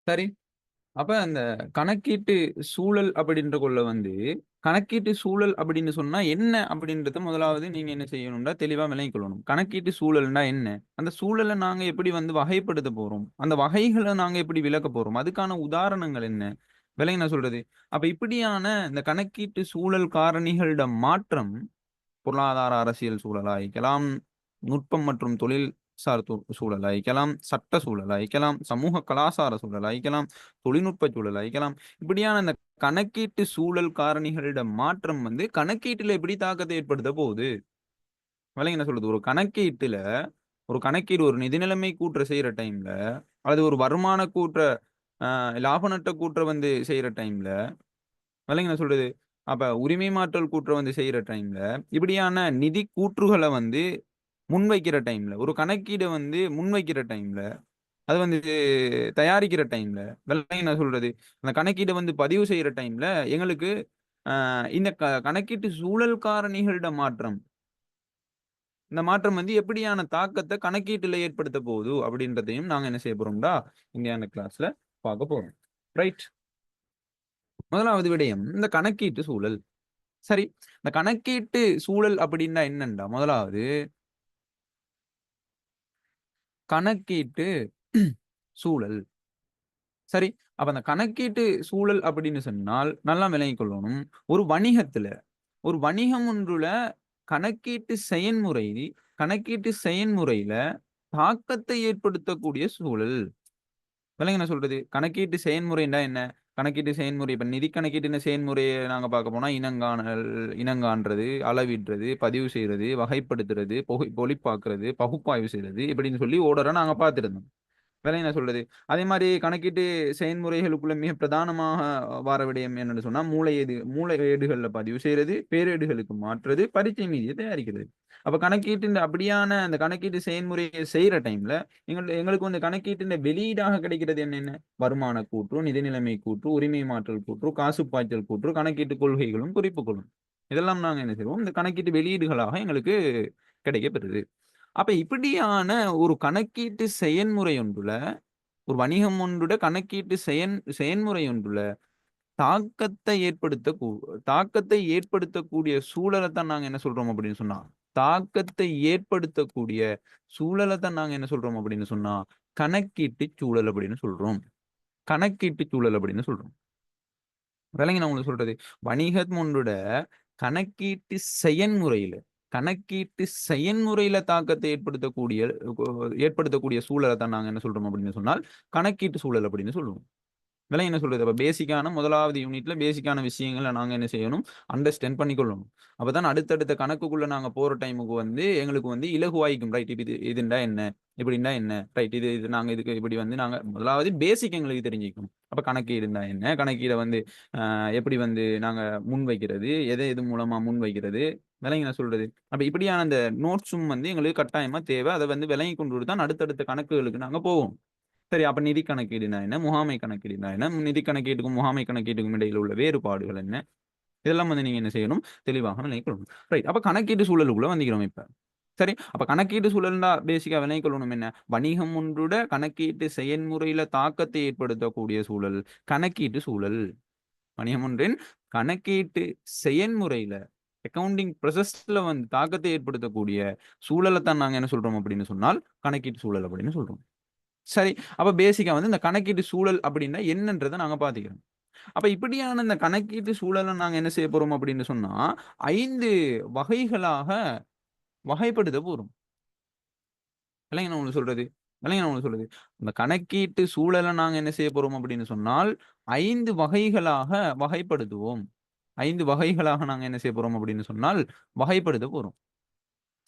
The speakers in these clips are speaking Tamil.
சரி. அப்ப அந்த கணக்கீட்டு சூழல் அப்படின்ற கொள்ள வந்து, கணக்கீட்டு சூழல் அப்படின்னு சொன்னா என்ன அப்படின்றத முதலாவது நீங்க என்ன செய்யணும்னா, தெளிவா விளங்கிக் கொள்ளணும். கணக்கீட்டு சூழல்னா என்ன? அந்த சூழல நாங்க எப்படி வந்து வகைப்படுத்த போறோம்? அந்த வகைகள நாங்க எப்படி விளக்கப் போறோம்? அதுக்கான உதாரணங்கள் என்ன? விளங்கி நான் சொல்றது. அப்ப இப்படியான இந்த கணக்கீட்டு சூழல் காரணிகளோட மாற்றம் பொருளாதார அரசியல் சூழலா இருக்கலாம், நுட்பம் மற்றும் தொழில்சார் சூழலா இருக்கலாம், சட்ட சூழலா இருக்கலாம், சமூக கலாசார சூழலா இருக்கலாம், தொழில்நுட்ப சூழலா இருக்கலாம். இப்படியான இந்த கணக்கீட்டு சூழல் காரணிகளிட மாற்றம் வந்து கணக்கீட்டில எப்படி தாக்கத்தை ஏற்படுத்த போகுது? விளங்கி என்ன சொல்றது? ஒரு கணக்கீடு ஒரு நிதி நிலைமை கூற்ற செய்ற டைம்ல, அல்லது ஒரு வருமான கூற்ற லாப நட்ட கூற்ற வந்து செய்ற டைம்ல விளங்கி நான் சொல்றது. அப்ப உரிமை மாற்றல் கூற்ற வந்து செய்ற டைம்ல, இப்படியான நிதி கூற்றுகள வந்து முன்வைக்கிற டைம்ல, ஒரு கணக்கீட வந்து முன்வைக்கிற டைம்ல, அது வந்து தயாரிக்கிற டைம்ல, விளங்கி நான் சொல்றது. அந்த கணக்கீட வந்து பதிவு செய்ற டைம்ல, எங்களுக்கு இந்த கணக்கீட்டு சூழல் காரணிகளோட மாற்றம். இந்த மாற்றம் வந்து எப்படியான தாக்கத்த கணக்கீட்டுல ஏற்படுத்த போகுது அப்படின்றதையும் நாங்க என்ன செய்ய போறோம்டா, இன்றையான கிளாஸ்ல பார்க்க போறோம். ரைட். முதலாவது விடயம் இந்த கணக்கீட்டு சூழல். சரி. இந்த கணக்கீட்டு சூழல் அப்டின்னா என்னன்னா, முதலாவது கணக்கீட்டு சூழல். சரி. அப்ப அந்த கணக்கீட்டு சூழல் அப்படின்னு சொன்னால், நல்லா விளங்கிக் கொள்ளணும். ஒரு வணிகத்துல, ஒரு வணிகம் ஒன்றுல கணக்கீட்டு செயன்முறை கணக்கீட்டு செயன்முறையில தாக்கத்தை ஏற்படுத்தக்கூடிய சூழல். விளங்கி நான் சொல்றது. கணக்கீட்டு செயன்முறைன்னா என்ன? கணக்கீட்டு செயன்முறை இப்ப நிதி கணக்கீட்டின செயன்முறைய நாங்க பார்க்க போனா, இனங்காண்றது, அளவிடுறது, பதிவு செய்றது, வகைப்படுத்துறது, பொழிப்பாக்குறது, பகுப்பாய்வு செய்றது இப்படின்னு சொல்லி ஓர்டரா நாங்க பார்த்திருந்தோம். விளங்கி நான் சொல்றது. அதே மாரி கணக்கீட்டு செயல்முறைகளுக்குள்ள மிக பிரதானமாக வார விடயம் என்னன்னு சொன்னா, மூல ஏடுகள்ல பதிவு செய்றது, பேரேடுகளுக்கு மாற்றுறது, பரீட்சை மீதிய தயாரிக்கிறது. அப்ப கணக்கீட்டின் அப்படியான அந்த கணக்கீட்டு செயல்முறைய செய்ற டைம்ல, எங்களுக்கு வந்து கணக்கீட்டின் வெளியீடாக கிடைக்கிறது என்னென்ன? வருமான கூற்று, நிதி நிலைமை கூற்று, உரிமை மாற்றல் கூற்று, காசு பாய்ச்சல் கூற்று, கணக்கீட்டு கொள்கைகளும், குறிப்புகளும். இதெல்லாம் நாங்க என்ன செய்வோம், இந்த கணக்கீட்டு வெளியீடுகளாக எங்களுக்கு கிடைக்கப்பெறுது. அப்ப இப்படியான ஒரு கணக்கீட்டு செயன்முறை ஒன்றுல, ஒரு வணிகம் ஒன்றுட கணக்கீட்டு செயன்முறை ஒன்றுல தாக்கத்தை தாக்கத்தை ஏற்படுத்தக்கூடிய சூழலத்தான் நாங்க என்ன சொல்றோம் அப்படின்னு சொன்னா, தாக்கத்தை ஏற்படுத்தக்கூடிய சூழலத்தான் நாங்க என்ன சொல்றோம் அப்படின்னு சொன்னா, கணக்கீட்டு சூழல் அப்படின்னு சொல்றோம். கணக்கீட்டு சூழல் அப்படின்னு சொல்றோம். விளங்கி நான் உங்களுக்கு சொல்றது. வணிகம் ஒன்றோட கணக்கீட்டு செயன்முறையில கணக்கீட்டு செயன்முறையில தாக்கத்தை ஏற்படுத்தக்கூடிய சூழல தான் நாங்க என்ன சொல்றோம் அப்படின்னு சொன்னால், கணக்கீட்டு சூழல் அப்படின்னு சொல்லுவோம். இதெல்லாம் என்ன சொல்றது? அப்ப பேசிக்கான முதலாவது யூனிட்ல பேசிக்கான விஷயங்கள நாங்க என்ன செய்யணும்? அண்டர்ஸ்டாண்ட் பண்ணிக்கொள்ளணும். அப்பதான் அடுத்தடுத்த கணக்குக்குள்ள நாங்க போற டைமுக்கு வந்து எங்களுக்கு வந்து இலகுவாயிக்கும். ரைட் இதுண்டா என்ன? இப்படின்னா என்ன? ரைட் இது இது நாங்க இதுக்கு இப்படி வந்து நாங்க முதலாவது பேசிக் எங்களுக்கு தெரிஞ்சுக்கணும். அப்ப கணக்கீடுன்னா என்ன? கணக்கீட வந்து எப்படி வந்து நாங்க முன்வைக்கிறது? எது மூலமா முன்வைக்கிறது? விளங்கி நான் சொல்றது. அப்ப இப்படியான அந்த நோட்ஸும் வந்து எங்களுக்கு கட்டாயமா தேவை. அத வந்து விளங்கிக் கொண்டு தான் அடுத்தடுத்த கணக்குகளுக்கு நாங்க போவோம். சரி. அப்ப நிதி கணக்கீடுனா என்ன? முகாமை கணக்கீடுனா என்ன? நிதி கணக்கீட்டுக்கும், முகாமை கணக்கீட்டுக்கும் இடையில உள்ள வேறுபாடுகள் என்ன? இதெல்லாம் வந்து நீங்க என்ன செய்யணும்? தெளிவாக விளங்கிக் கொள்ளணும். ரைட். அப்ப கணக்கீட்டு சூழலுக்குள்ள வந்துக்கிறோம் இப்ப. சரி. அப்ப கணக்கீட்டு சூழல்னா பேசிக்கா விளங்கிக் கொள்ளணும் என்ன? வணிகம் ஒன்றுட கணக்கீட்டு செயன்முறையில தாக்கத்தை ஏற்படுத்தக்கூடிய சூழல், கணக்கீட்டு சூழல். வணிகம் ஒன்றின் கணக்கீட்டு செயன்முறையில அக்கவுண்டிங் ப்ராசஸ்ல வந்து தாக்கத்தை ஏற்படுத்தக்கூடிய சூழலத்தான் நாங்க என்ன சொல்றோம் அப்படின்னு சொன்னால், கணக்கீட்டு சூழல் அப்படின்னு சொல்றோம். சரி. அப்ப பேசிக்கா வந்து இந்த கணக்கீட்டு சூழல் அப்டின்னா என்னன்றத நாங்க பாத்துக்கிறோம். அப்ப இப்படியான இந்த கணக்கீட்டு சூழல நாங்க என்ன செய்ய போறோம் அப்படின்னு சொன்னா, 5 வகைகளாக வகைப்படுத்த போறோம். விளங்குனா நான் உங்களுக்கு சொல்றது? விளங்குனா நான் உங்களுக்கு சொல்றது? அந்த கணக்கீட்டு சூழல நாங்க என்ன செய்ய போறோம் அப்படின்னு சொன்னால், 5 வகைகளாக வகைப்படுத்துவோம். 5 வகைகளாக நாங்க என்ன செய்ய போறோம் அப்படின்னு சொன்னால், வகைப்படுத்த போறோம்.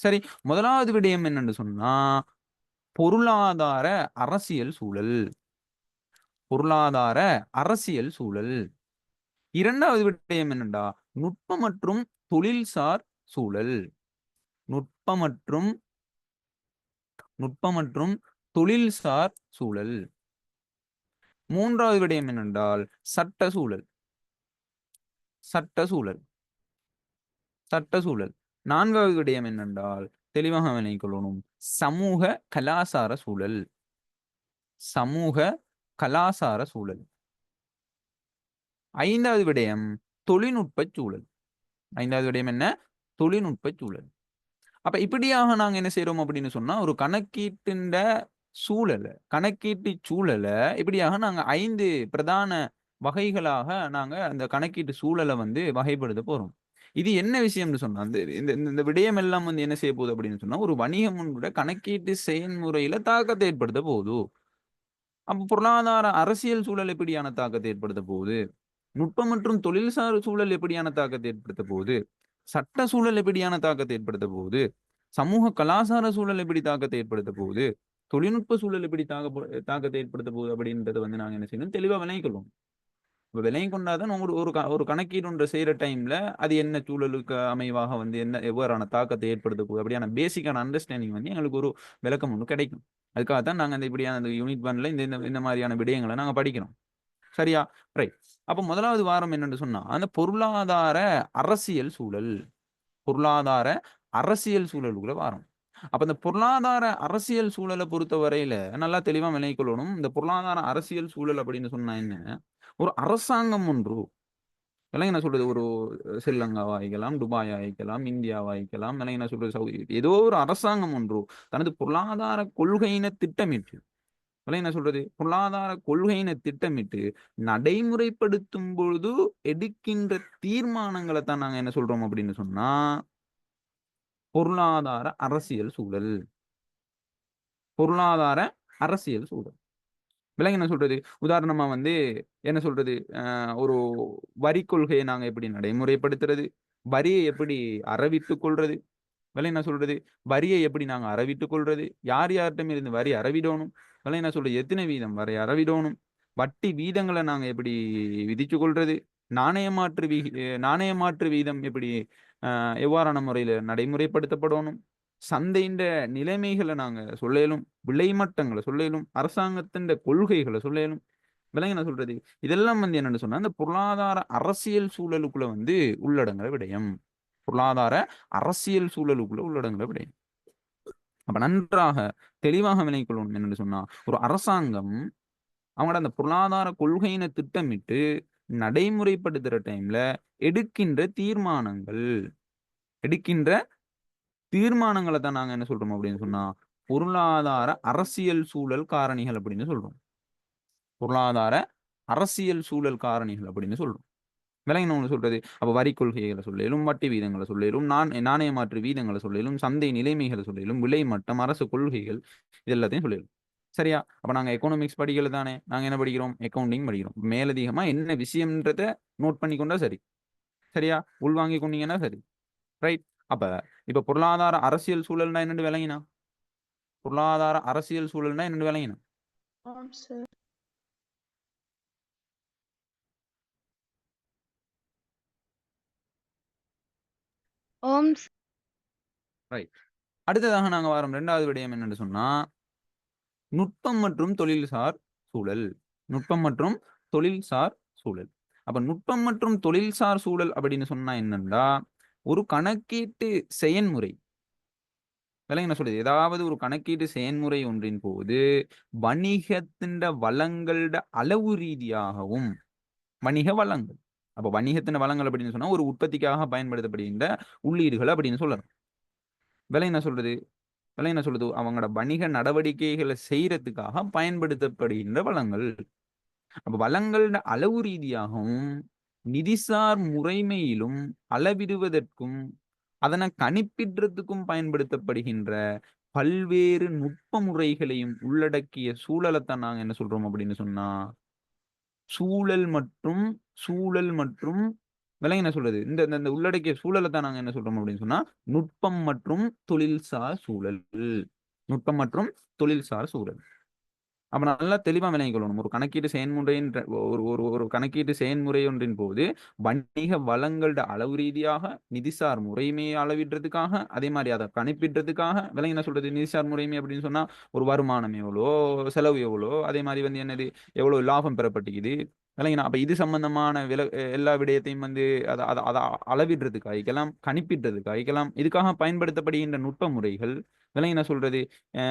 சரி. முதலாவது விடயம் என்னன்னு சொன்னா, பொருளாதார அரசியல் சூழல். பொருளாதார அரசியல் சூழல். 2வது விடயம் என்னன்னா, நுட்ப மற்றும் தொழில்சார் சூழல். நுட்ப மற்றும் நுட்ப மற்றும் தொழில்சார் சூழல். 3வது விடயம் என்னென்றால், சட்ட சூழல். சட்ட சூழல். சட்ட சூழல். 4வது விடயம் என்னென்றால், தெளிவாக விளங்கிக் கொள்ளணும். சமூக கலாசார சூழல். சமூக கலாசார சூழல். ஐந்தாவது விடயம் தொழில்நுட்ப சூழல். ஐந்தாவது விடயம் என்ன? தொழில்நுட்ப சூழல். அப்ப இப்படியாக நாங்க என்ன செய்றோம் அப்படின்னு சொன்னா, ஒரு கணக்கீட்டின்ட சூழல, கணக்கீட்டு சூழல இப்படியாக நாங்க 5 பிரதான வகைகளாக நாங்க அந்த கணக்கீட்டு சூழல வந்து வகைப்படுத்த போறோம். இது என்ன விஷயம்னு சொன்னா, இந்த இந்த இந்த விடயம் எல்லாம் வந்து என்ன செய்ய போகுது அப்படின்னு சொன்னா, ஒரு வணிகம் ஒன்றோட கணக்கீட்டு செயல்முறையில தாக்கத்தை ஏற்படுத்த போகுது. அப்ப பொருளாதார அரசியல் சூழல் எப்படியான தாக்கத்தை ஏற்படுத்த போகுது? நுட்பம் மற்றும் தொழில்சார் சூழல் எப்படியான தாக்கத்தை ஏற்படுத்த போகுது? சட்ட சூழல் எப்படியான தாக்கத்தை ஏற்படுத்த போகுது? சமூக கலாசார சூழல் எப்படி தாக்கத்தை ஏற்படுத்த போகுது? தொழில்நுட்ப சூழல் எப்படி தாக்கத்தை ஏற்படுத்த போகுது அப்படின்றத வந்து நாங்க என்ன செய்யணும்? தெளிவா விளங்கிக் கொள்வோம். இப்ப விளங்கிக் கொண்டா தான் ஒரு ஒரு ஒரு கணக்கீடு ஒன்று செய்ற டைம்ல, அது என்ன சூழலுக்கு அமைவாக வந்து என்ன எவ்வாறான தாக்கத்தை ஏற்படுத்த போகுது? அப்படியான பேசிக்கான அண்டர்ஸ்டாண்டிங் வந்து எங்களுக்கு ஒரு விளக்கம் ஒண்ணு கிடைக்கும். அதுக்காக தான் நாங்க இந்த இப்படியான இந்த யூனிட் 1ல இந்த இந்த இந்த மாரியான விடயங்கள நாங்க படிக்கிறோம். சரியா? ரைட். அப்ப 1வது வாரம் என்னன்னு சொன்னா, அந்த பொருளாதார அரசியல் சூழல். பொருளாதார அரசியல் சூழலுக்குள்ள வாரோம். அப்ப இந்த பொருளாதார அரசியல் சூழல பொறுத்தவரையில நல்லா தெளிவா விளங்கிக் கொள்ளணும். இந்த பொருளாதார அரசியல் சூழல் அப்படின்னு சொன்னா என்ன? ஒரு அரசாங்கம் ஒன்று இதெல்லாம் என்ன சொல்றது? ஒரு ஸ்ரீலங்காவா இருக்கலாம், துபாயா இருக்கலாம், இந்தியாவா இருக்கலாம், இல்ல என்ன சொல்றது? ஏதோ ஒரு அரசாங்கம் ஒன்று தனது பொருளாதார கொள்கையின திட்டமிட்டு அதெல்லாம் என்ன சொல்றது? பொருளாதார கொள்கையினை திட்டமிட்டு நடைமுறைப்படுத்தும் பொழுது எடுக்கின்ற தீர்மானங்கள தான் நாங்க என்ன சொல்றோம் அப்படின்னு சொன்னா, பொருளாதார அரசியல் சூழல். பொருளாதார அரசியல் சூழல். விளங்க என்ன சொல்றது? உதாரணமா வந்து என்ன சொல்றது? ஒரு வரி கொள்கைய நாங்க எப்படி நடைமுறைப்படுத்துறது? வரிய எப்படி அறவிட்டுக் கொள்றது? விலை என்ன சொல்றது? வரிய எப்படி நாங்க அறவிட்டுக் கொள்றது? யார் யார்ட்ட இருந்து வரி அறவிடோணும்? விலை என்ன சொல்றது? எத்தனை வீதம் வரை அறவிடோணும்? வட்டி வீதங்கள நாங்க எப்படி விதிச்சு கொள்றது? நாணய மாற்று நாணய மாற்று வீதம் எப்படி எவ்வாறான முறையில நடைமுறைப்படுத்தப்படோணும்? சந்தையின் நிலைமைகள நாங்க சொல்லேலும். விலை மட்டங்கள சொல்லேலும். அரசாங்கத்தின் கொள்கைகள சொல்லேலும். விளங்குனா சொல்றது? இதெல்லாம் வந்து என்னன்னு சொன்னா, இந்த பொருளாதார அரசியல் சூழலுக்குள்ள வந்து உள்ளடங்குற விடயம். பொருளாதார அரசியல் சூழலுக்குள்ள உள்ளடங்குற விடயம். அப்ப நன்றாக தெளிவாக விளங்கிக் கொள்ளணும் என்னன்னு சொன்னா, ஒரு அரசாங்கம் அவங்களோட அந்த பொருளாதார கொள்கையின திட்டமிட்டு நடைமுறைப்படுத்துற டைம்ல எடுக்கின்ற தீர்மானங்கள் எடுக்கின்ற தீர்மானங்கள தான் நாங்க என்ன சொல்றோம் அப்படின்னு சொன்னா, பொருளாதார அரசியல் சூழல் காரணிகள் அப்படின்னு சொல்றோம். பொருளாதார அரசியல் சூழல் காரணிகள் அப்படின்னு சொல்றோம். விளங்கினவங்க சொல்றது. அப்ப வரி கொள்கைகள சொல்லேலும், வட்டி வீதங்கள சொல்லேலும், நாணய மாற்று வீதங்கள சொல்லேலும், சந்தை நிலைமைகள சொல்லேலும், விலை மட்டம், அரசு கொள்கைகள் இது எல்லாத்தையும் சொல்லிரும். சரியா? அப்ப நாங்க எக்கனாமிக்ஸ் படிக்கல தானே. நாங்க என்ன படிக்கிறோம்? அக்கவுண்டிங் படிக்கிறோம். மேலதிகமா என்ன விஷயம்ன்றத நோட் பண்ணிக்கொண்டா சரி. சரியா? உள்வாங்கிக் கொண்டீங்கன்னா சரி. ரைட். அப்ப இப்ப பொருளாதார அரசியல் சூழல்னா என்னன்னு விளங்கினா? பொருளாதார அரசியல் சூழல்னா என்னன்னு விளங்கினா? ஆம் சார். ஆம் ஸ் ரைட். அடுத்ததாக நாங்க வாரோம் 2வது விடயம் என்னன்னு சொன்னா, நுட்பம் மற்றும் தொழில்சார் சூழல். நுட்பம் மற்றும் தொழில்சார் சூழல். அப்ப நுட்பம் மற்றும் தொழில்சார் சூழல் அப்படின்னு சொன்னா என்னன்னா, ஒரு கணக்கீட்டு செயன்முறை. விளங்குனா என்ன சொல்றது? ஏதாவது ஒரு கணக்கீட்டு செயன்முறை ஒன்றின் போது, வணிகத்தின்ட வளங்கள்ட அளவு ரீதியாகவும் வணிக வளங்கள். அப்ப வணிகத்தின் வளங்கள் அப்படின்னு சொன்னா, ஒரு உற்பத்திக்காக பயன்படுத்தப்படுகின்ற உள்ளீடுகள் அப்படின்னு சொல்லலாம். விலை என்ன சொல்றது? விலை என்ன சொல்லுது? அவங்களோட வணிக நடவடிக்கைகள செய்றதுக்காக பயன்படுத்தப்படுகின்ற வளங்கள். அப்ப வளங்கள்ட அளவு ரீதியாகவும், நிதிசார் முறைமையிலும் அளவிடுவதற்கும், அதன கணிப்பிடுறதுக்கும் பயன்படுத்தப்படுகின்ற பல்வேறு நுட்ப முறைகளையும் உள்ளடக்கிய சூழலத்தான் நாங்க என்ன சொல்றோம் அப்படின்னு சொன்னா, சூழல் மற்றும் சூழல் மற்றும் விளங்கி என்ன சொல்றது? இந்த இந்த இந்த உள்ளடக்கிய சூழலத்தான் நாங்க என்ன சொல்றோம் அப்படின்னு சொன்னா, நுட்பம் மற்றும் தொழில்சார் சூழல். நுட்பம் மற்றும் தொழில்சார் சூழல். அப்ப நல்லா தெளிவா விளங்கிக் கொள்ளணும். ஒரு கணக்கீட்டு செயன்முறைன்ற ஒரு ஒரு ஒரு கணக்கீட்டு செயன்முறை ஒன்றின் போது, வணிக வளங்கள்ட அளவு ரீதியாக, நிதிசார் முறைமையை அளவிடுறதுக்காக, அதே மாரி அத கணிப்பிடுறதுக்காக, விளங்கி என்ன சொல்றது? நிதிசார் முறைமை அப்படின்னு சொன்னா, ஒரு வருமானம் எவ்வளோ? செலவு எவ்வளோ? அதே மாரி வந்து என்னது? எவ்வளோ லாபம் பெறப்பட்டிக்குது? விளங்கினா? அப்ப இது சம்பந்தமான எல்லா விடயத்தையும் வந்து அத அத அத அளவிடுறதுக்கு அழிக்கலாம், கணிப்பிடுறதுக்கு அழிக்கலாம். இதுக்காக பயன்படுத்தப்படுகின்ற நுட்ப முறைகள், விளங்கினா சொல்றது? அ